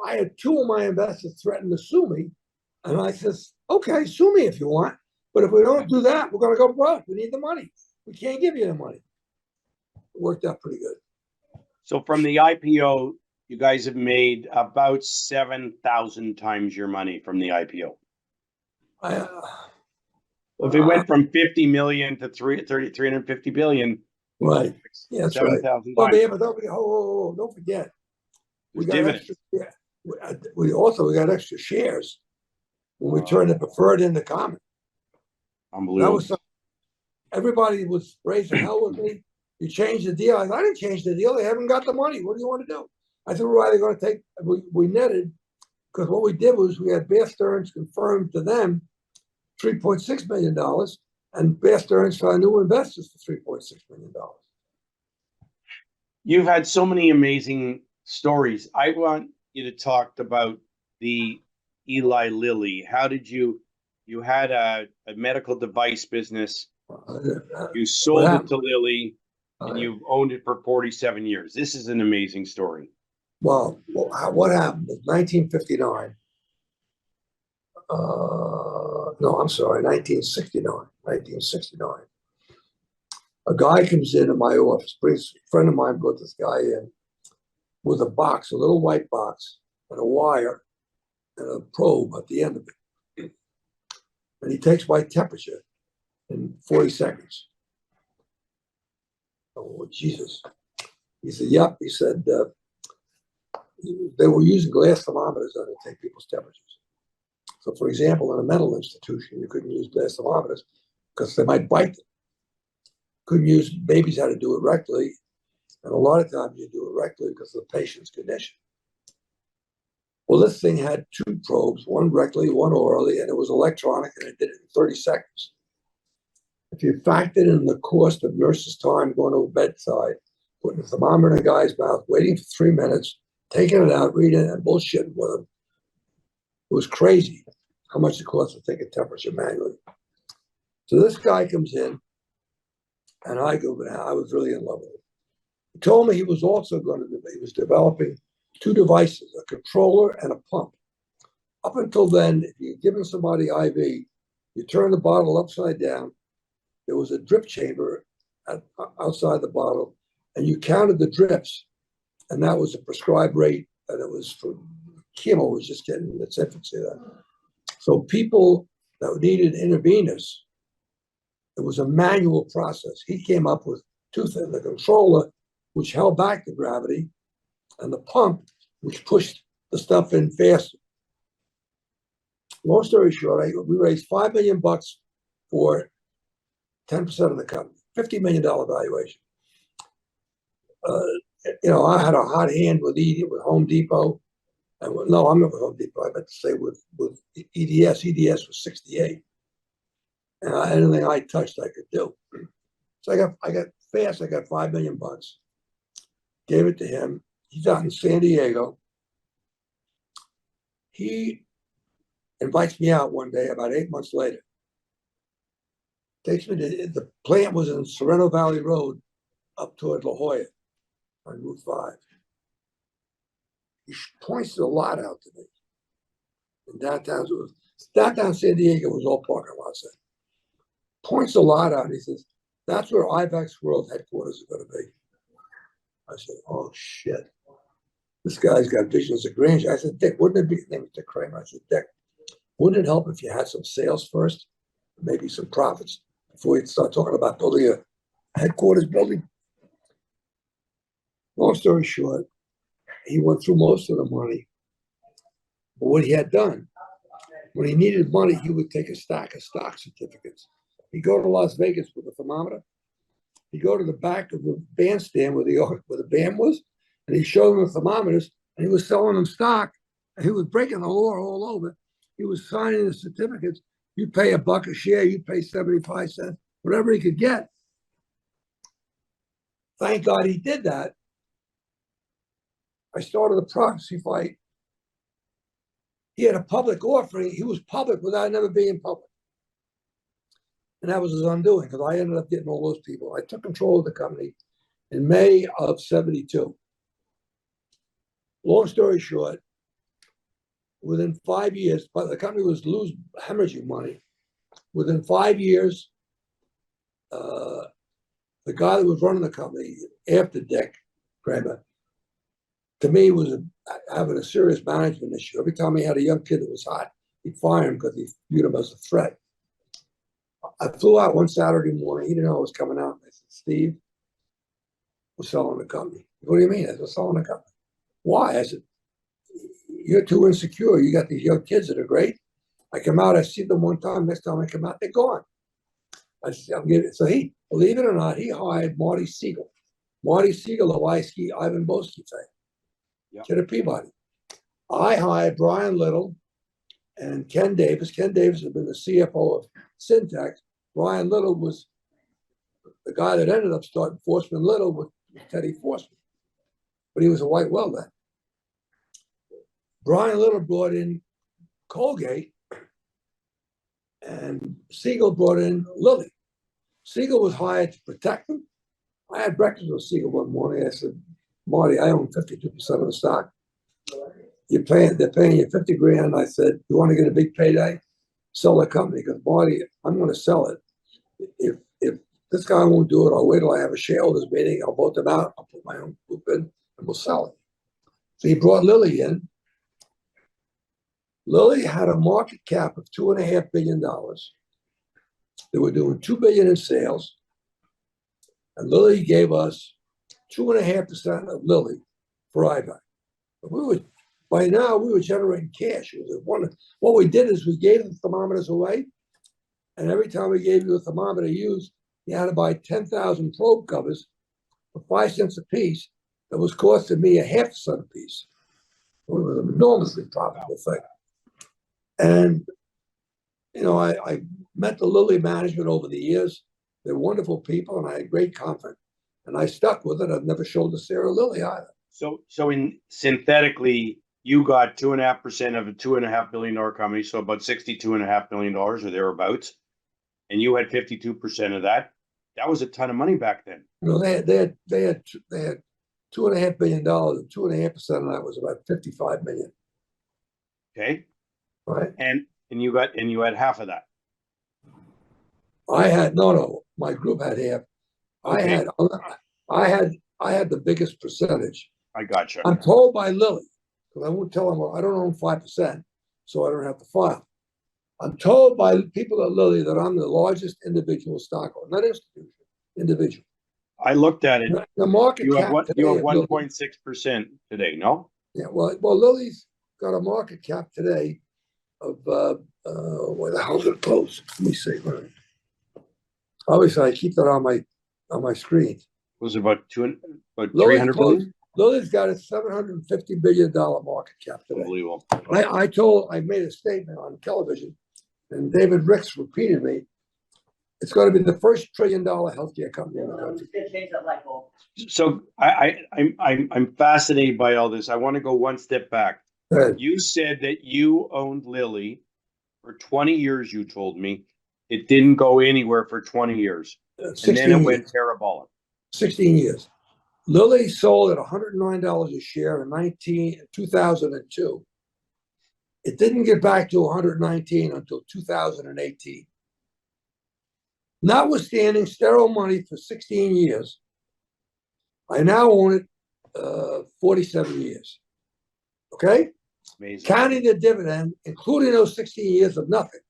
Speaker 2: I had 2 of my investors threaten to sue me. And I said, okay, sue me if you want. But if we don't do that, we're going to go broke. We need the money. We can't give you the money. It worked out pretty good.
Speaker 1: So from the IPO, you guys have made about 7,000 times your money from the IPO. If it went from 50 million to 350 billion.
Speaker 2: Right. Yeah, that's 7,000 right. Yeah, but don't forget. We got extra, we got extra shares when we turned the preferred into common.
Speaker 1: Unbelievable.
Speaker 2: Everybody was raising hell with me. You changed the deal. I didn't change the deal. They haven't got the money. What do you want to do? I said, well, they're going to take, we netted, because what we did was we had Bear Stearns confirmed to them $3.6 million, and Bear Stearns found new investors for $3.6 million.
Speaker 1: You've had so many amazing stories. I want you to talk about the Eli Lilly. How did you had a medical device business, you
Speaker 2: What
Speaker 1: sold it
Speaker 2: happened?
Speaker 1: to Lilly, and
Speaker 2: Uh,
Speaker 1: you've owned it for 47 years. This is an amazing story.
Speaker 2: what happened in 1959? No, I'm sorry, 1969. 1969. A guy comes into my office. A friend of mine brought this guy in with a box, a little white box, and a wire and a probe at the end of it. And he takes my temperature in 40 seconds. Oh, Jesus. He said, yep. He said, they were using glass thermometers to take people's temperatures. So, for example, in a mental institution, you couldn't use glass thermometers because they might bite them. Couldn't use, babies had to do it rectally. And a lot of times you do it rectally because of the patient's condition. Well, this thing had two probes, one rectally, one orally, and it was electronic, and it did it in 30 seconds. If you factored in the cost of nurses' time going to a bedside, putting a thermometer in a guy's mouth, waiting for 3 minutes, taking it out, reading it, and bullshitting with him, it was crazy how much it costs to take a temperature manually. So this guy comes in, and I was really in love with him. He told me he was also he was developing two devices, a controller and a pump. Up until then, if you're giving somebody IV, you turn the bottle upside down. There was a drip chamber outside the bottle, and you counted the drips, and that was a prescribed rate, and it was for chemo was just getting its infancy then. So people that needed intravenous, it was a manual process. He came up with two things: the controller, which held back the gravity, and the pump, which pushed the stuff in faster. Long story short, we raised $5 million for 10% of the company, $50 million valuation. I had a hot hand with Home Depot. No, I'm not with Home Depot. I meant to say with EDS. EDS was 68. And anything I touched, I could do. So I got $5 million. Gave it to him. He's out in San Diego. He invites me out one day about 8 months later. Takes me to the plant was in Sorrento Valley Road up toward La Jolla on Route 5. He points the lot out to me. In downtown San Diego was all parking lots then. Points the lot out and he says, that's where IVAC's World headquarters are going to be. I said, oh shit. This guy's got visions of grandeur. I said, Dick, wouldn't it be, name Dick Kramer? I said, Dick, wouldn't it help if you had some sales first, maybe some profits, before you start talking about building a headquarters building? Long story short, he went through most of the money. But what he had done, when he needed money, he would take a stack of stock certificates. He'd go to Las Vegas with a thermometer. He'd go to the back of the bandstand where the band was, and he'd show them the thermometers, and he was selling them stock. And he was breaking the law all over. He was signing the certificates. You pay $1 a share, you pay 75 cents, whatever he could get. Thank God he did that. I started a proxy fight. He had a public offering. He was public without never being public. And that was his undoing because I ended up getting all those people. I took control of the company in May of 72. Long story short, within 5 years, but the company was hemorrhaging money. Within 5 years, the guy that was running the company after Dick Kramer, to me, was having a serious management issue. Every time he had a young kid that was hot, he'd fire him because he viewed him as a threat. I flew out one Saturday morning. He didn't know I was coming out. I said, Steve, we're selling the company. What do you mean? I said, we're selling the company. Why? I said, you're too insecure. You got these young kids that are great. I come out, I see them one time. Next time I come out, they're gone. I said, so he, believe it or not, he hired Marty Siegel. Marty Siegel, the Lewinsky, Ivan Boesky thing. Yep. To the Peabody. I hired Brian Little and Ken Davis. Ken Davis had been the CFO of Syntax. Brian Little was the guy that ended up starting Forsman Little with Teddy Forsman. but he was a white welder. Brian Little brought in Colgate, and Siegel brought in Lilly. Siegel was hired to protect them. I had breakfast with Siegel one morning. I said, Marty, I own 52% of the stock. They're paying you 50 grand. I said, you want to get a big payday? Sell the company, because Marty, I'm going to sell it. If this guy won't do it, I'll wait till I have a shareholders meeting. I'll vote them out. I'll put my own group in, and we'll sell it. So he brought Lilly in. Lilly had a market cap of $2.5 billion. They were doing $2 billion in sales, and Lilly gave us 2.5% of Lilly for IVAC. By now we were generating cash. What we did is we gave the thermometers away, and every time we gave you a thermometer used, you had to buy 10,000 probe covers for 5 cents a piece. That was costing me a half cent a piece. It was an enormously profitable thing. And I met the Lilly management over the years. They're wonderful people, and I had great confidence. And I stuck with it. I've never showed to Sarah Lilly either.
Speaker 1: So in synthetically, you got 2.5% of a $2.5 billion company, so about $62.5 million or thereabouts, and you had 52% of that. That was a ton of money back then.
Speaker 2: They had $2.5 billion, and 2.5% of that was about $55 million.
Speaker 1: Okay.
Speaker 2: Right.
Speaker 1: And you had half of that.
Speaker 2: I had no. My group had half. Okay. I had the biggest percentage.
Speaker 1: I gotcha.
Speaker 2: I'm told by Lilly, because I won't tell them. I don't own 5%, so I don't have to file. I'm told by people at Lilly that I'm the largest individual stockholder, not institution, individual.
Speaker 1: I looked at it.
Speaker 2: The market
Speaker 1: you
Speaker 2: cap
Speaker 1: have
Speaker 2: today.
Speaker 1: You have 1.6% today, no?
Speaker 2: Yeah. Well, Lilly's got a market cap today of where the hell's it close? Let me see. Obviously, I keep that on my screen.
Speaker 1: Was it about 300 billion?
Speaker 2: Lilly's got a $750 billion market cap today.
Speaker 1: Unbelievable.
Speaker 2: I made a statement on television, and David Ricks repeated me. It's going to be the first $1 trillion healthcare company in the country.
Speaker 1: So I'm fascinated by all this. I want to go one step back. You said that you owned Lilly for 20 years, you told me. It didn't go anywhere for 20 years. And then it went parabolic.
Speaker 2: 16 years. Lilly sold at $109 a share in 2002. It didn't get back to 119 until 2018. Notwithstanding sterile money for 16 years, I now own it 47 years. Okay?
Speaker 1: Amazing.
Speaker 2: Counting the dividend, including those 16 years of nothing,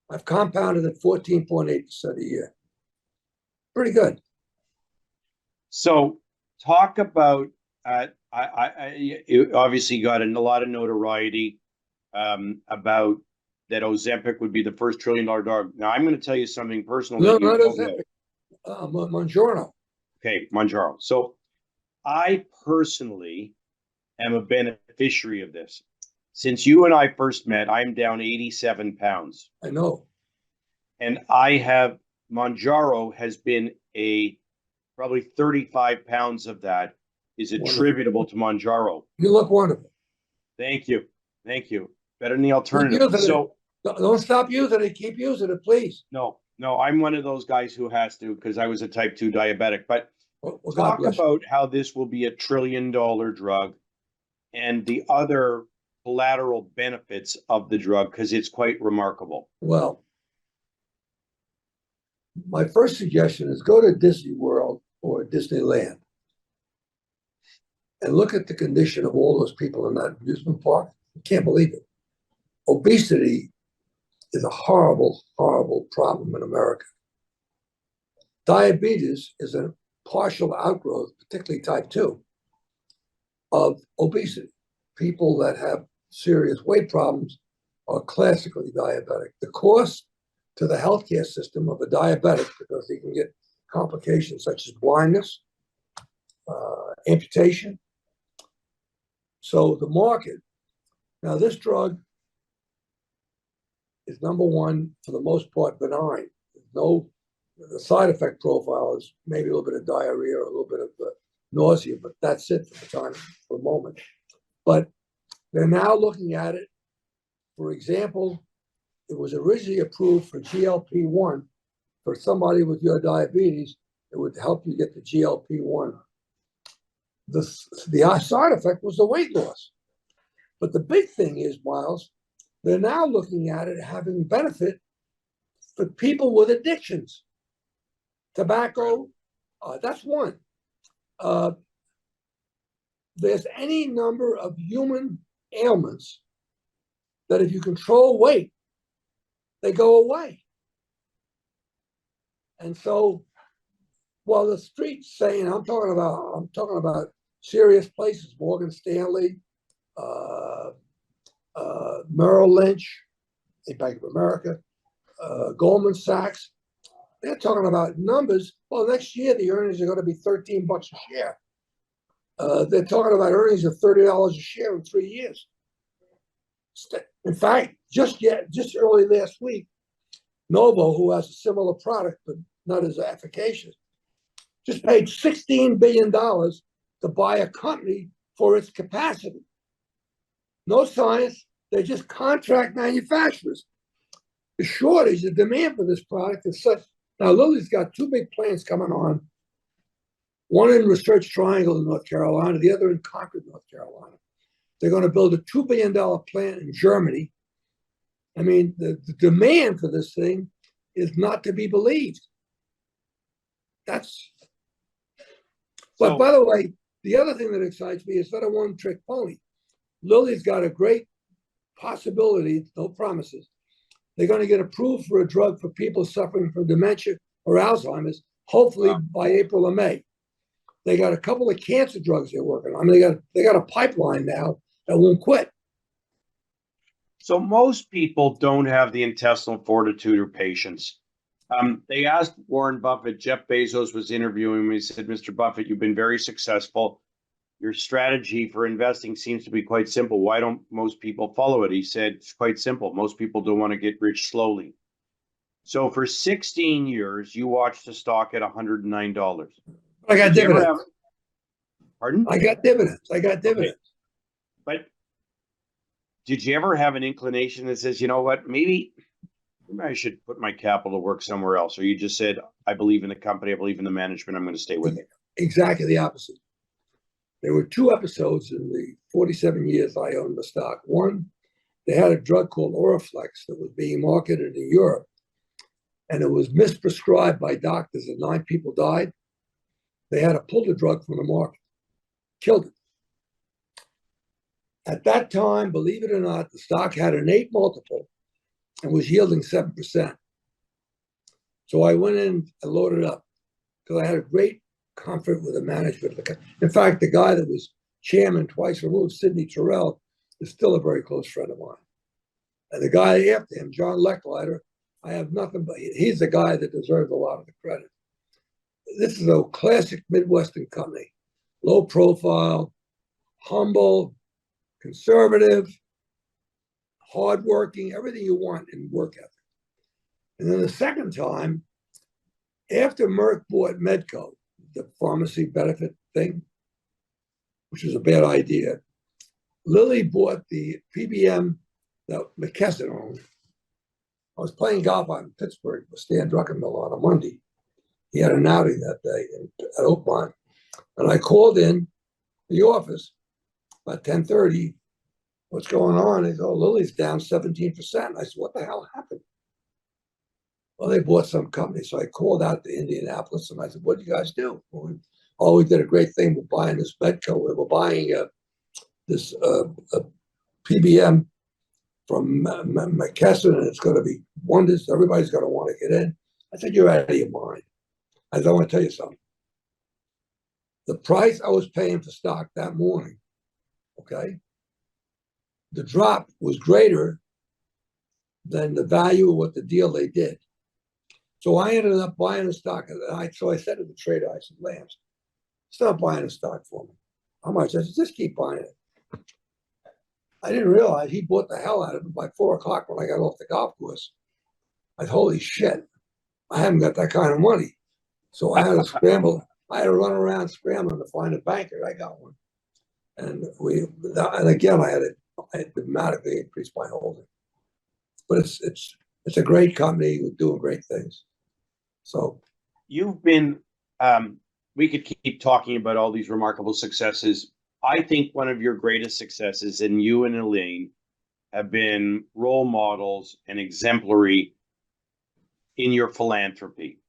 Speaker 2: I've compounded at 14.8% a year. Pretty good.
Speaker 1: So talk about, you obviously got a lot of notoriety about that Ozempic would be the first $1 trillion drug. Now, I'm going to tell you something personal.
Speaker 2: No, not Ozempic. Mounjaro.
Speaker 1: Okay, Mounjaro. So I personally am a beneficiary of this. Since you and I first met, I'm down 87 pounds.
Speaker 2: I know.
Speaker 1: And Mounjaro has been probably 35 pounds of that is attributable to Mounjaro.
Speaker 2: You look wonderful.
Speaker 1: Thank you. Better than the alternative. So
Speaker 2: don't stop using it. Keep using it, please.
Speaker 1: No, I'm one of those guys who has to, because I was a type 2 diabetic. But talk about how this will be $1 trillion drug and the other collateral benefits of the drug, because it's quite remarkable.
Speaker 2: Well, my first suggestion is go to Disney World or Disneyland and look at the condition of all those people in that amusement park. You can't believe it. Obesity is a horrible, horrible problem in America. Diabetes is a partial outgrowth, particularly type 2, of obesity. People that have serious weight problems are classically diabetic. The cost to the healthcare system of a diabetic, because they can get complications such as blindness, amputation. So the market, now this drug is number one, for the most part, benign. The side effect profile is maybe a little bit of diarrhea or a little bit of nausea, but that's it for the time, for the moment. But they're now looking at it. For example, it was originally approved for GLP-1 for somebody with your diabetes. It would help you get the GLP-1. The side effect was the weight loss. But the big thing is, Miles, they're now looking at it having benefit for people with addictions. Tobacco, that's one. There's any number of human ailments that if you control weight, they go away. And so, while the street's saying, I'm talking about serious places, Morgan Stanley, Merrill Lynch, Bank of America, Goldman Sachs, they're talking about numbers. Well, next year the earnings are going to be $13 a share. They're talking about earnings of $30 a share in 3 years. In fact, just early last week, Novo, who has a similar product but not as efficacious, just paid $16 billion to buy a company for its capacity. No science, they just contract manufacturers. The shortage, the demand for this product is such. Now, Lilly's got two big plants coming on, one in Research Triangle in North Carolina, the other in Concord, North Carolina. They're going to build a $2 billion plant in Germany. I mean, the demand for this thing is not to be believed. But by the way, the other thing that excites me is not a one-trick pony. Lilly's got a great possibility, no promises. They're going to get approved for a drug for people suffering from dementia or Alzheimer's, hopefully by April or May. They got a couple of cancer drugs they're working on. I mean, they got a pipeline now that won't quit.
Speaker 1: So most people don't have the intestinal fortitude or patience. They asked Warren Buffett, Jeff Bezos was interviewing him. He said, Mr. Buffett, you've been very successful. Your strategy for investing seems to be quite simple. Why don't most people follow it? He said, it's quite simple. Most people don't want to get rich slowly. So for 16 years, you watched the stock at $109.
Speaker 2: I got dividends.
Speaker 1: Pardon?
Speaker 2: I got dividends.
Speaker 1: Okay. But did you ever have an inclination that says, you know what, maybe I should put my capital to work somewhere else? Or you just said, I believe in the company, I believe in the management, I'm going to stay with it?
Speaker 2: Exactly the opposite. There were two episodes in the 47 years I owned the stock. One, they had a drug called Oraflex that was being marketed in Europe, and it was misprescribed by doctors, and 9 people died. They had to pull the drug from the market, killed it. At that time, believe it or not, the stock had an 8 multiple and was yielding 7%. So I went in and loaded up because I had a great comfort with the management of the company. In fact, the guy that was chairman twice removed, Sidney Terrell, is still a very close friend of mine. And the guy after him, John Lechleiter, I have nothing but, he's the guy that deserves a lot of the credit. This is a classic Midwestern company, low profile, humble, conservative, hardworking, everything you want in work ethic. And then the second time, after Merck bought Medco, the pharmacy benefit thing, which was a bad idea, Lilly bought the PBM that McKesson owned. I was playing golf in Pittsburgh with Stan Druckenmiller on a Monday. He had an outing that day at Oakmont. And I called in the office about 10:30. What's going on? He said, oh, Lilly's down 17%. I said, what the hell happened? Well, they bought some company. So I called out to Indianapolis and I said, what do you guys do? Well, we did a great thing. We're buying this Medco. We're buying this PBM from McKesson, and it's going to be wonders. Everybody's going to want to get in. I said, you're out of your mind. I said, I want to tell you something. The price I was paying for stock that morning, okay, the drop was greater than the value of what the deal they did. So I ended up buying the stock. So I said to the trader, I said, Lance, stop buying the stock for me. How much? I said, just keep buying it. I didn't realize he bought the hell out of it by 4 o'clock when I got off the golf course. I said, holy shit, I haven't got that kind of money. So I had to scramble. I had to run around scrambling to find a banker. I got one. And again, I had dramatically increased my holding. But it's a great company with doing great things. So
Speaker 1: you've been, we could keep talking about all these remarkable successes. I think one of your greatest successes, and you and Elaine have been role models and exemplary in your philanthropy.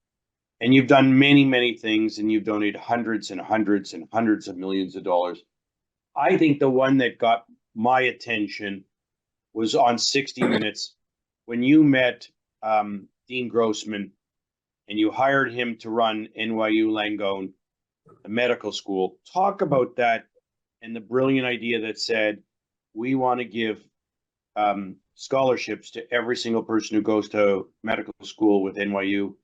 Speaker 1: And you've done many, many things, and you've donated hundreds and hundreds and hundreds of millions of dollars. I think the one that got my attention was on 60 Minutes when you met Dean Grossman and you hired him to run NYU Langone, the medical school. Talk about that and the brilliant idea that said, we want to give scholarships to every single person who goes to medical school with NYU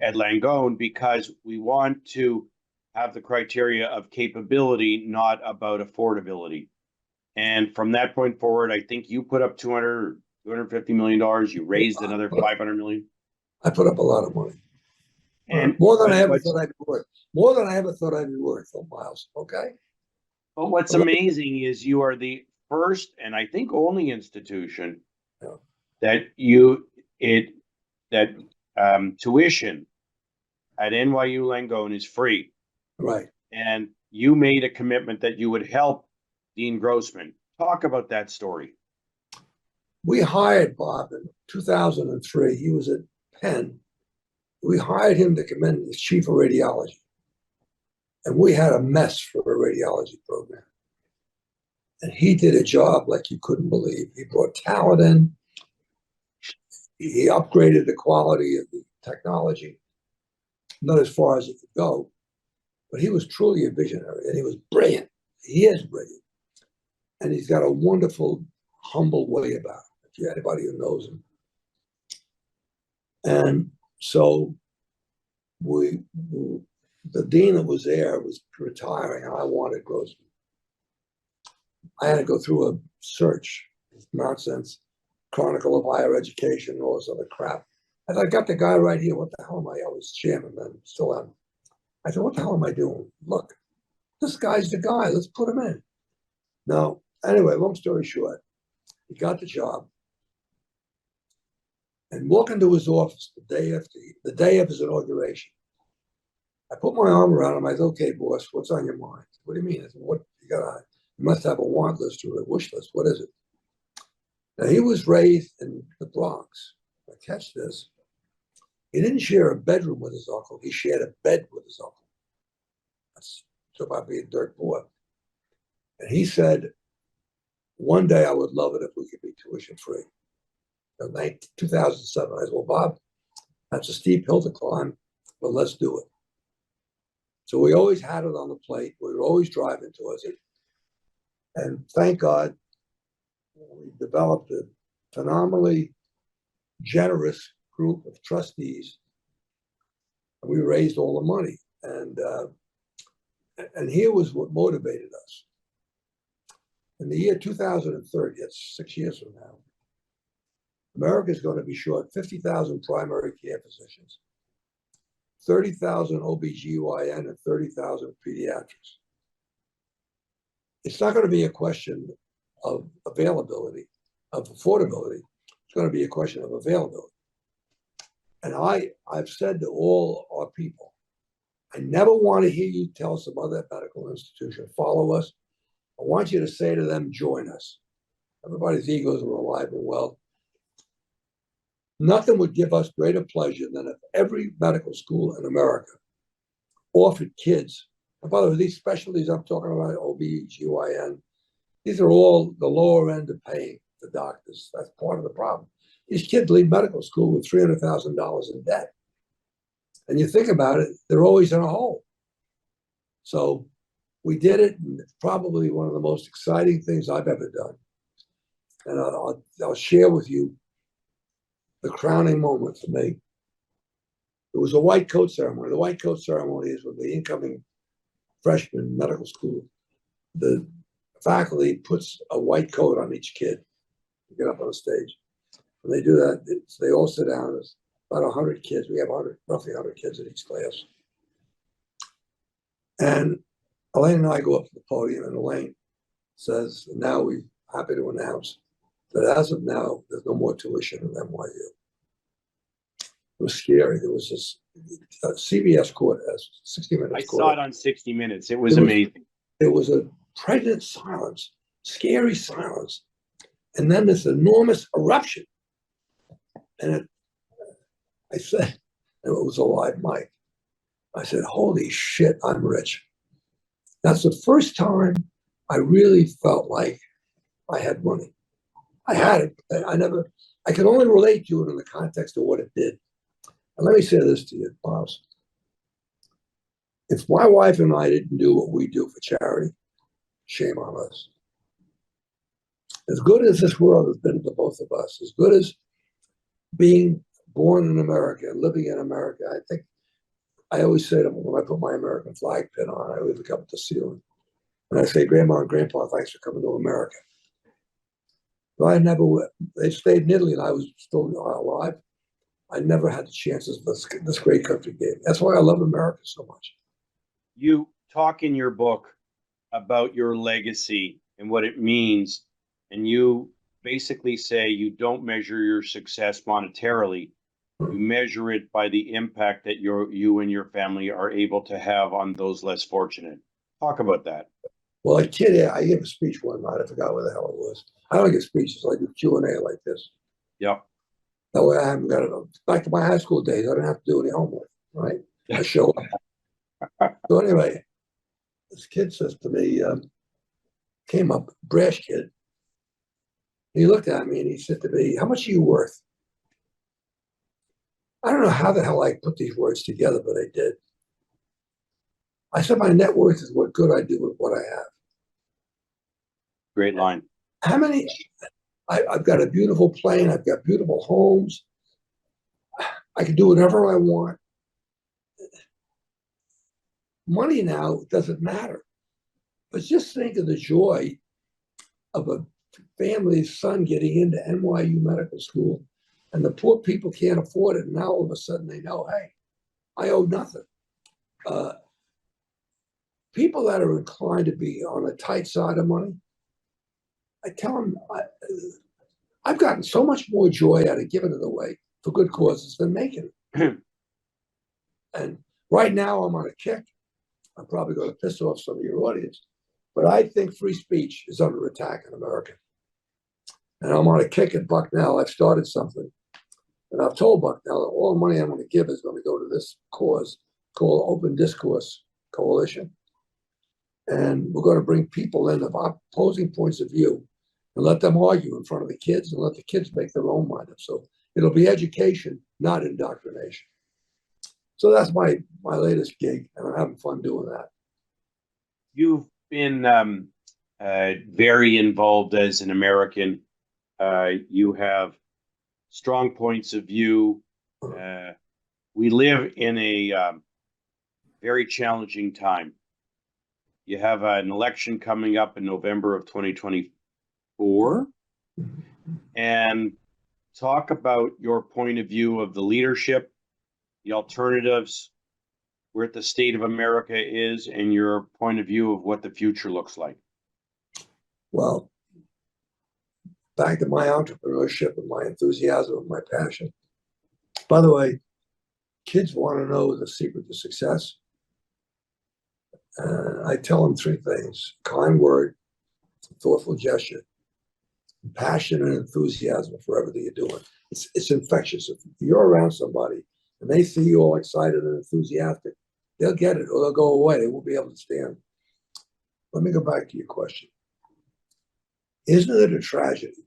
Speaker 1: at Langone, because we want to have the criteria of capability, not about affordability. And from that point forward, I think you put up $250 million. You raised another 500 million.
Speaker 2: I put up a lot of money.
Speaker 1: And
Speaker 2: more than I ever thought I'd be worth. More than I ever thought I'd be worth, Miles. Okay.
Speaker 1: But what's amazing is you are the first and I think only institution that tuition at NYU Langone is free.
Speaker 2: Right.
Speaker 1: And you made a commitment that you would help Dean Grossman. Talk about that story.
Speaker 2: We hired Bob in 2003. He was at Penn. We hired him to come in as chief of radiology. And we had a mess for a radiology program. And he did a job like you couldn't believe. He brought talent in. He upgraded the quality of the technology, not as far as it could go, but he was truly a visionary, and he was brilliant. He is brilliant. And he's got a wonderful, humble way about it, if you're anybody who knows him. And so the dean that was there was retiring, and I wanted Grossman. I had to go through a search, nonsense, Chronicle of Higher Education, all this other crap. And I got the guy right here. What the hell am I? I was chairman then, still am. I said, what the hell am I doing? Look, this guy's the guy. Let's put him in. Now, anyway, long story short, he got the job. And walking to his office the day of his inauguration, I put my arm around him. I said, okay, boss, what's on your mind? What do you mean? I said, what you must have a want list or a wish list. What is it? Now, he was raised in the Bronx. Now, catch this. He didn't share a bedroom with his uncle. He shared a bed with his uncle. That's about being dirt poor. And he said, one day I would love it if we could be tuition free. In 2007, I said, well, Bob, that's a steep hill to climb, but let's do it. So we always had it on the plate. We were always driving towards it. And thank God, we developed a phenomenally generous group of trustees. And we raised all the money. And here was what motivated us. In the year 2030, that's 6 years from now, America is going to be short 50,000 primary care physicians, 30,000 OBGYN, and 30,000 pediatrics. It's not going to be a question of availability, of affordability. It's going to be a question of availability. And I've said to all our people, I never want to hear you tell some other medical institution, follow us. I want you to say to them, join us. Everybody's egos are alive and well. Nothing would give us greater pleasure than if every medical school in America offered kids, and by the way, these specialties I'm talking about, OB/GYN, these are all the lower end of paying the doctors. That's part of the problem. These kids leave medical school with $300,000 in debt. And you think about it, they're always in a hole. So we did it, and it's probably one of the most exciting things I've ever done. And I'll share with you the crowning moment for me. It was a white coat ceremony. The white coat ceremony is when the incoming freshman in medical school, the faculty puts a white coat on each kid to get up on the stage. When they do that, they all sit down. There's about 100 kids. We have roughly 100 kids in each class. And Elaine and I go up to the podium, and Elaine says, now we're happy to announce that as of now, there's no more tuition at NYU. It was scary. There was this CBS court, 60 Minutes.
Speaker 1: I saw it on 60 Minutes. It was amazing.
Speaker 2: It was a pregnant silence, scary silence. And then this enormous eruption. And I said, and it was a live mic. I said, holy shit, I'm rich. That's the first time I really felt like I had money. I had it. I could only relate to it in the context of what it did. And let me say this to you, Boss. If my wife and I didn't do what we do for charity, shame on us. As good as this world has been to both of us, as good as being born in America and living in America, I think I always say to them when I put my American flag pin on, I always look up at the ceiling. And I say, Grandma and Grandpa, thanks for coming to America. But they stayed in Italy and I was still alive. I never had the chances this great country gave me. That's why I love America so much.
Speaker 1: You talk in your book about your legacy and what it means. And you basically say you don't measure your success monetarily. You measure it by the impact that you and your family are able to have on those less fortunate. Talk about that.
Speaker 2: Well, I gave a speech one night. I forgot where the hell it was. I don't give speeches. I do Q&A like this.
Speaker 1: Yep.
Speaker 2: That way I haven't got it. Back to my high school days, I didn't have to do any homework, right? I show up. So anyway, this kid says to me, came up, brash kid. He looked at me and he said to me, how much are you worth? I don't know how the hell I put these words together, but I did. I said, my net worth is what good I do with what I have.
Speaker 1: Great line.
Speaker 2: How many? I've got a beautiful plane. I've got beautiful homes. I can do whatever I want. Money now doesn't matter. But just think of the joy of a family's son getting into NYU medical school, and the poor people can't afford it. And now all of a sudden they know, hey, I owe nothing. People that are inclined to be on the tight side of money, I tell them, I've gotten so much more joy out of giving it away for good causes than making it. And right now I'm on a kick. I'm probably going to piss off some of your audience, but I think free speech is under attack in America. And I'm on a kick at Bucknell. I've started something. And I've told Bucknell that all the money I'm going to give is going to go to this cause called Open Discourse Coalition. And we're going to bring people in of opposing points of view and let them argue in front of the kids and let the kids make their own mind up. So it'll be education, not indoctrination. So that's my latest gig, and I'm having fun doing that.
Speaker 1: You've been very involved as an American. You have strong points of view. We live in a very challenging time. You have an election coming up in November of 2024. And talk about your point of view of the leadership, the alternatives, where the state of America is, and your point of view of what the future looks like.
Speaker 2: Well, back to my entrepreneurship and my enthusiasm and my passion. By the way, kids want to know the secret to success. I tell them three things: kind word, thoughtful gesture, passion and enthusiasm for everything you're doing. It's infectious. If you're around somebody and they see you all excited and enthusiastic, they'll get it or they'll go away. They won't be able to stand. Let me go back to your question. Isn't it a tragedy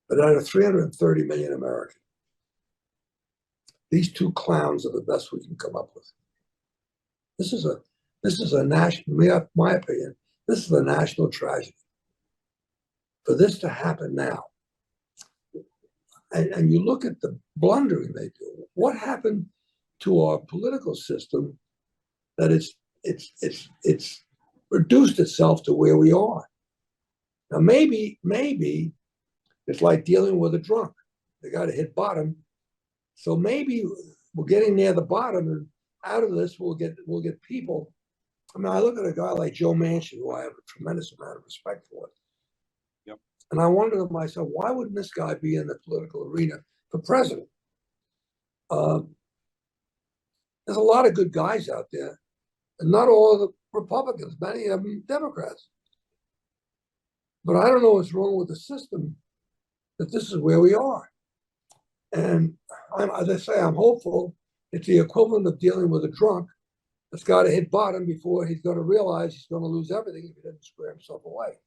Speaker 2: that out of 330 million Americans, these two clowns are the best we can come up with? This is a national, my opinion, this is a national tragedy. For this to happen now, and you look at the blundering they do, what happened to our political system that it's reduced itself to where we are? Now, maybe it's like dealing with a drunk. They got to hit bottom. So maybe we're getting near the bottom, and out of this, we'll get people. I mean, I look at a guy like Joe Manchin, who I have a tremendous amount of respect for.
Speaker 1: Yep.
Speaker 2: And I wonder to myself, why wouldn't this guy be in the political arena for president? There's a lot of good guys out there, and not all of the Republicans, many of them Democrats. But I don't know what's wrong with the system that this is where we are. And as I say, I'm hopeful it's the equivalent of dealing with a drunk that's got to hit bottom before he's going to realize he's going to lose everything if he doesn't square himself away.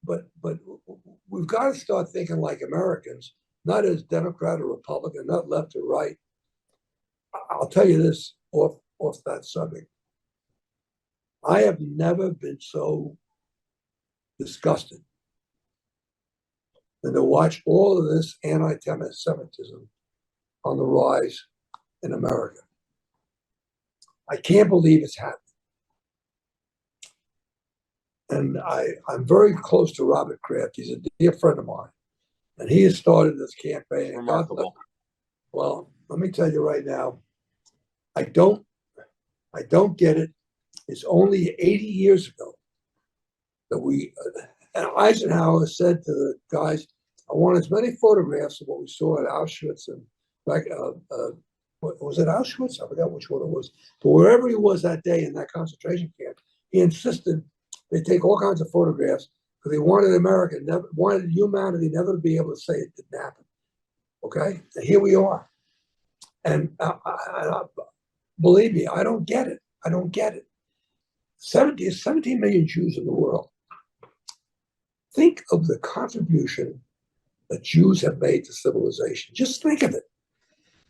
Speaker 2: But we've got to start thinking like Americans, not as Democrat or Republican, not left or right. I'll tell you this off that subject. I have never been so disgusted than to watch all of this anti-Semitism on the rise in America. I can't believe it's happening. And I'm very close to Robert Kraft. He's a dear friend of mine. And he has started this campaign.
Speaker 1: Remarkable.
Speaker 2: Well, let me tell you right now, I don't get it. It's only 80 years ago that and Eisenhower said to the guys, I want as many photographs of what we saw at Auschwitz and was it Auschwitz? I forgot which one it was. But wherever he was that day in that concentration camp, he insisted they take all kinds of photographs because he wanted wanted humanity never to be able to say it didn't happen. Okay? And here we are. And believe me, I don't get it. I don't get it. 17 million Jews in the world. Think of the contribution that Jews have made to civilization. Just think of it.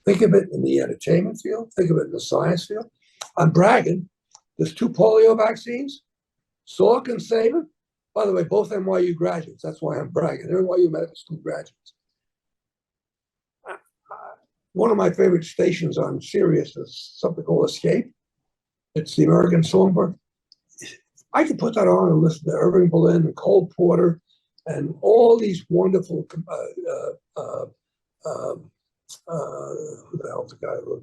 Speaker 2: Think of it in the entertainment field. Think of it in the science field. I'm bragging. There's 2 polio vaccines. Salk and Saban. By the way, both NYU graduates. That's why I'm bragging. They're NYU medical school graduates. One of my favorite stations on Sirius is something called Escape. It's the American Songbook. I could put that on and listen to Irving Berlin and Cole Porter and all these wonderful, who the hell's the guy who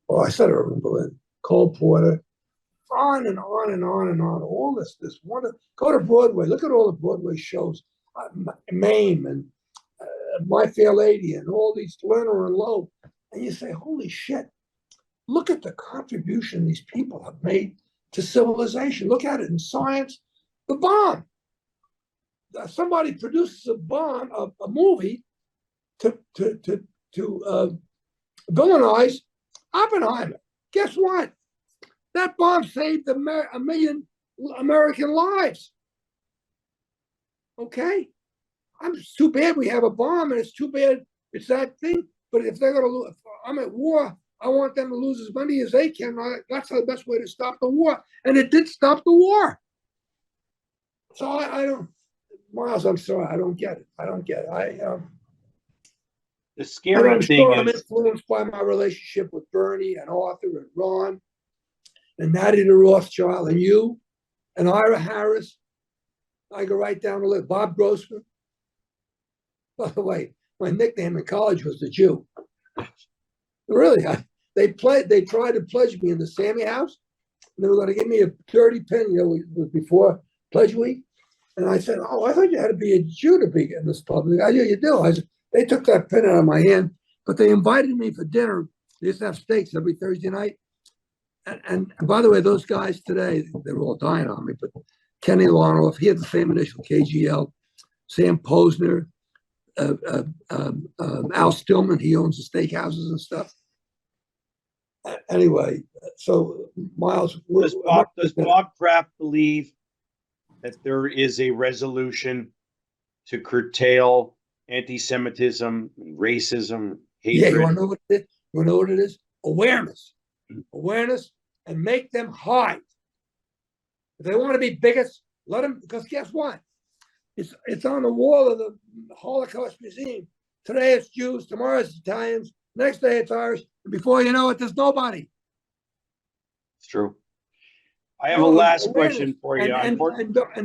Speaker 2: wrote I said Irving Berlin, Cole Porter, on and on and on and on. All this wonderful. Go to Broadway. Look at all the Broadway shows. Mame and My Fair Lady and all these, Lerner and Loeb. And you say, holy shit, look at the contribution these people have made to civilization. Look at it in science. The bomb. Somebody produces a movie to villainize Oppenheimer. Guess what? That bomb saved a million American lives. Okay? It's too bad we have a bomb, and it's too bad it's that thing. But if they're going to lose, I'm at war. I want them to lose as many as they can. That's the best way to stop the war. And it did stop the war. So I don't, Miles, I'm sorry. I don't get it. I don't get it.
Speaker 1: The scary thing
Speaker 2: I'm
Speaker 1: is,
Speaker 2: influenced by my relationship with Bernie and Arthur and Ron and Natty the Rothschild and you and Ira Harris. I go right down the list. Bob Grossman. By the way, my nickname in college was the Jew. Really, they tried to pledge me in the Sammy House. And they were going to give me a dirty pin. It was before Pledge Week. And I said, oh, I thought you had to be a Jew to be in this public. I said, you do. They took that pin out of my hand, but they invited me for dinner. They used to have steaks every Thursday night. And by the way, those guys today, they're all dying on me, but Kenny Lonoff, he had the same initial, KGL, Sam Posner, Al Stillman, he owns the steakhouses and stuff. Anyway, so Miles,
Speaker 1: does Bob Kraft believe that there is a resolution to curtail anti-Semitism, racism, hatred?
Speaker 2: Yeah, you want to know what it is? You want to know what it is? Awareness, and make them hide. If they want to be bigots, let them. Because guess what? It's on the wall of the Holocaust Museum. Today it's Jews, tomorrow it's Italians, next day it's Irish, and before you know it, there's nobody.
Speaker 1: It's true. I have a last question for you.
Speaker 2: And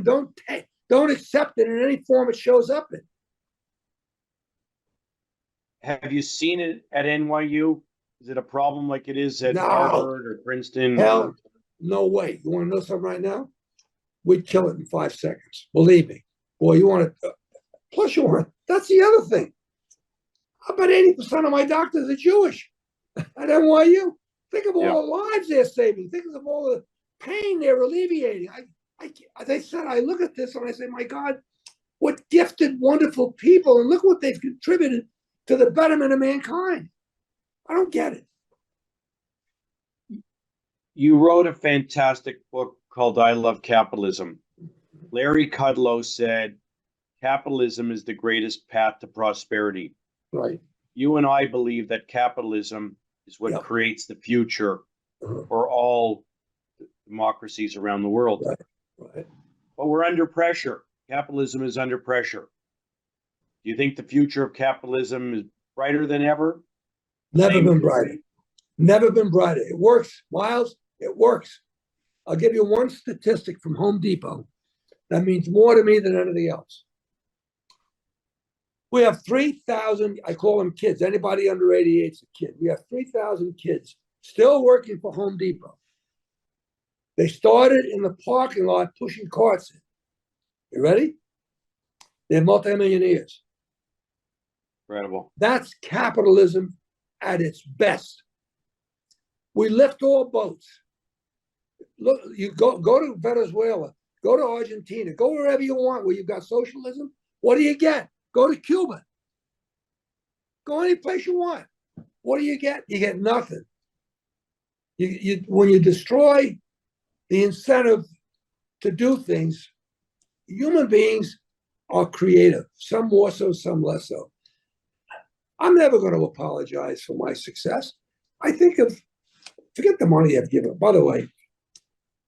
Speaker 2: don't accept it in any form it shows up in.
Speaker 1: Have you seen it at NYU? Is it a problem like it is at
Speaker 2: No.
Speaker 1: Harvard or Princeton?
Speaker 2: Hell, no way. You want to know something right now? We'd kill it in 5 seconds. Believe me. Boy, you want to, plus you want, that's the other thing. About 80% of my doctors are Jewish at NYU. Think of all the lives they're saving. Think of all the pain they're alleviating. As I said, I look at this and I say, my God, what gifted, wonderful people, and look what they've contributed to the betterment of mankind. I don't get it.
Speaker 1: You wrote a fantastic book called I Love Capitalism. Larry Kudlow said, capitalism is the greatest path to prosperity.
Speaker 2: Right.
Speaker 1: You and I believe that capitalism is what creates the future for all democracies around the world.
Speaker 2: Right.
Speaker 1: But we're under pressure. Capitalism is under pressure. Do you think the future of capitalism is brighter than ever?
Speaker 2: Never been brighter. Never been brighter. It works, Miles. It works. I'll give you one statistic from Home Depot that means more to me than anything else. We have 3,000, I call them kids. Anybody under 88 is a kid. We have 3,000 kids still working for Home Depot. They started in the parking lot pushing carts in. You ready? They're multimillionaires.
Speaker 1: Incredible.
Speaker 2: That's capitalism at its best. We lift all boats. Look, you go to Venezuela, go to Argentina, go wherever you want where you've got socialism. What do you get? Go to Cuba. Go any place you want. What do you get? You get nothing. When you destroy the incentive to do things, human beings are creative, some more so, some less so. I'm never going to apologize for my success. I think forget the money I've given. By the way,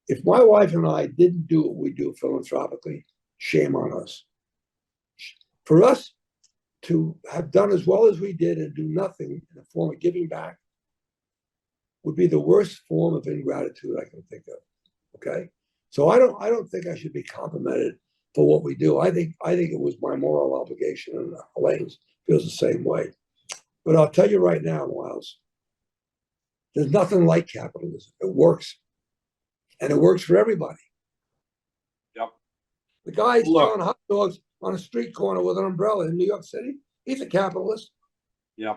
Speaker 2: if my wife and I didn't do what we do philanthropically, shame on us. For us to have done as well as we did and do nothing in the form of giving back would be the worst form of ingratitude I can think of. Okay, so I don't think I should be complimented for what we do. I think it was my moral obligation, and Elaine's feels the same way. But I'll tell you right now, Miles, there's nothing like capitalism. It works, and it works for everybody.
Speaker 1: Yep.
Speaker 2: The guy selling hot dogs on a street corner with an umbrella in New York City, he's a capitalist.
Speaker 1: Yeah.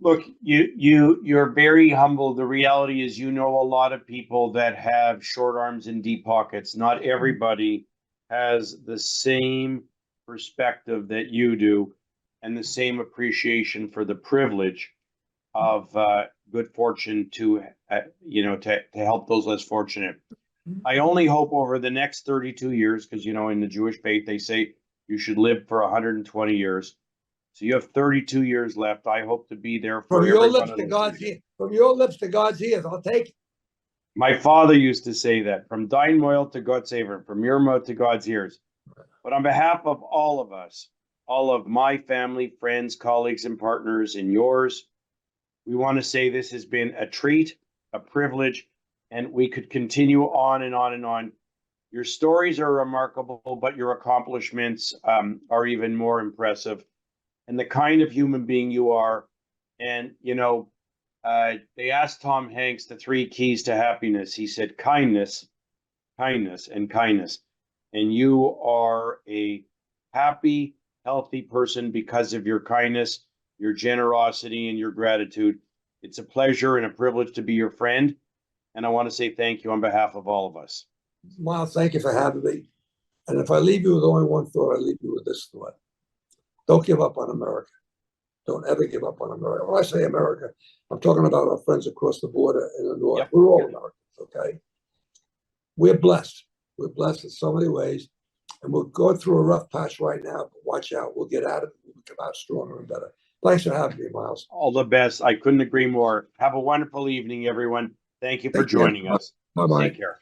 Speaker 1: Look, you're very humble. The reality is, you know, a lot of people that have short arms and deep pockets. Not everybody has the same perspective that you do and the same appreciation for the privilege of good fortune to help those less fortunate. I only hope over the next 32 years, because, you know, in the Jewish faith, they say you should live for 120 years. So you have 32 years left. I hope to be there for
Speaker 2: from your lips
Speaker 1: one
Speaker 2: to God's ears. From your lips to God's ears, I'll take it.
Speaker 1: My father used to say that, from thine mouth to God's savor, from your mouth to God's ears. But on behalf of all of us, all of my family, friends, colleagues, and partners, and yours, we want to say this has been a treat, a privilege, and we could continue on and on and on. Your stories are remarkable, but your accomplishments are even more impressive. And the kind of human being you are. And, you know, they asked Tom Hanks the 3 keys to happiness. He said kindness, kindness, and kindness. And you are a happy, healthy person because of your kindness, your generosity, and your gratitude. It's a pleasure and a privilege to be your friend. And I want to say thank you on behalf of all of us.
Speaker 2: Miles, thank you for having me. And if I leave you with only one thought, I leave you with this thought. Don't give up on America. Don't ever give up on America. When I say America, I'm talking about our friends across the border in the north. Yep. We're all Americans, okay? We're blessed. We're blessed in so many ways. And we're going through a rough patch right now, but watch out. We'll get out of it. We'll come out stronger and better. Thanks for having me, Miles.
Speaker 1: All the best. I couldn't agree more. Have a wonderful evening, everyone. Thank you for joining us.
Speaker 2: Bye-bye.
Speaker 1: Take care.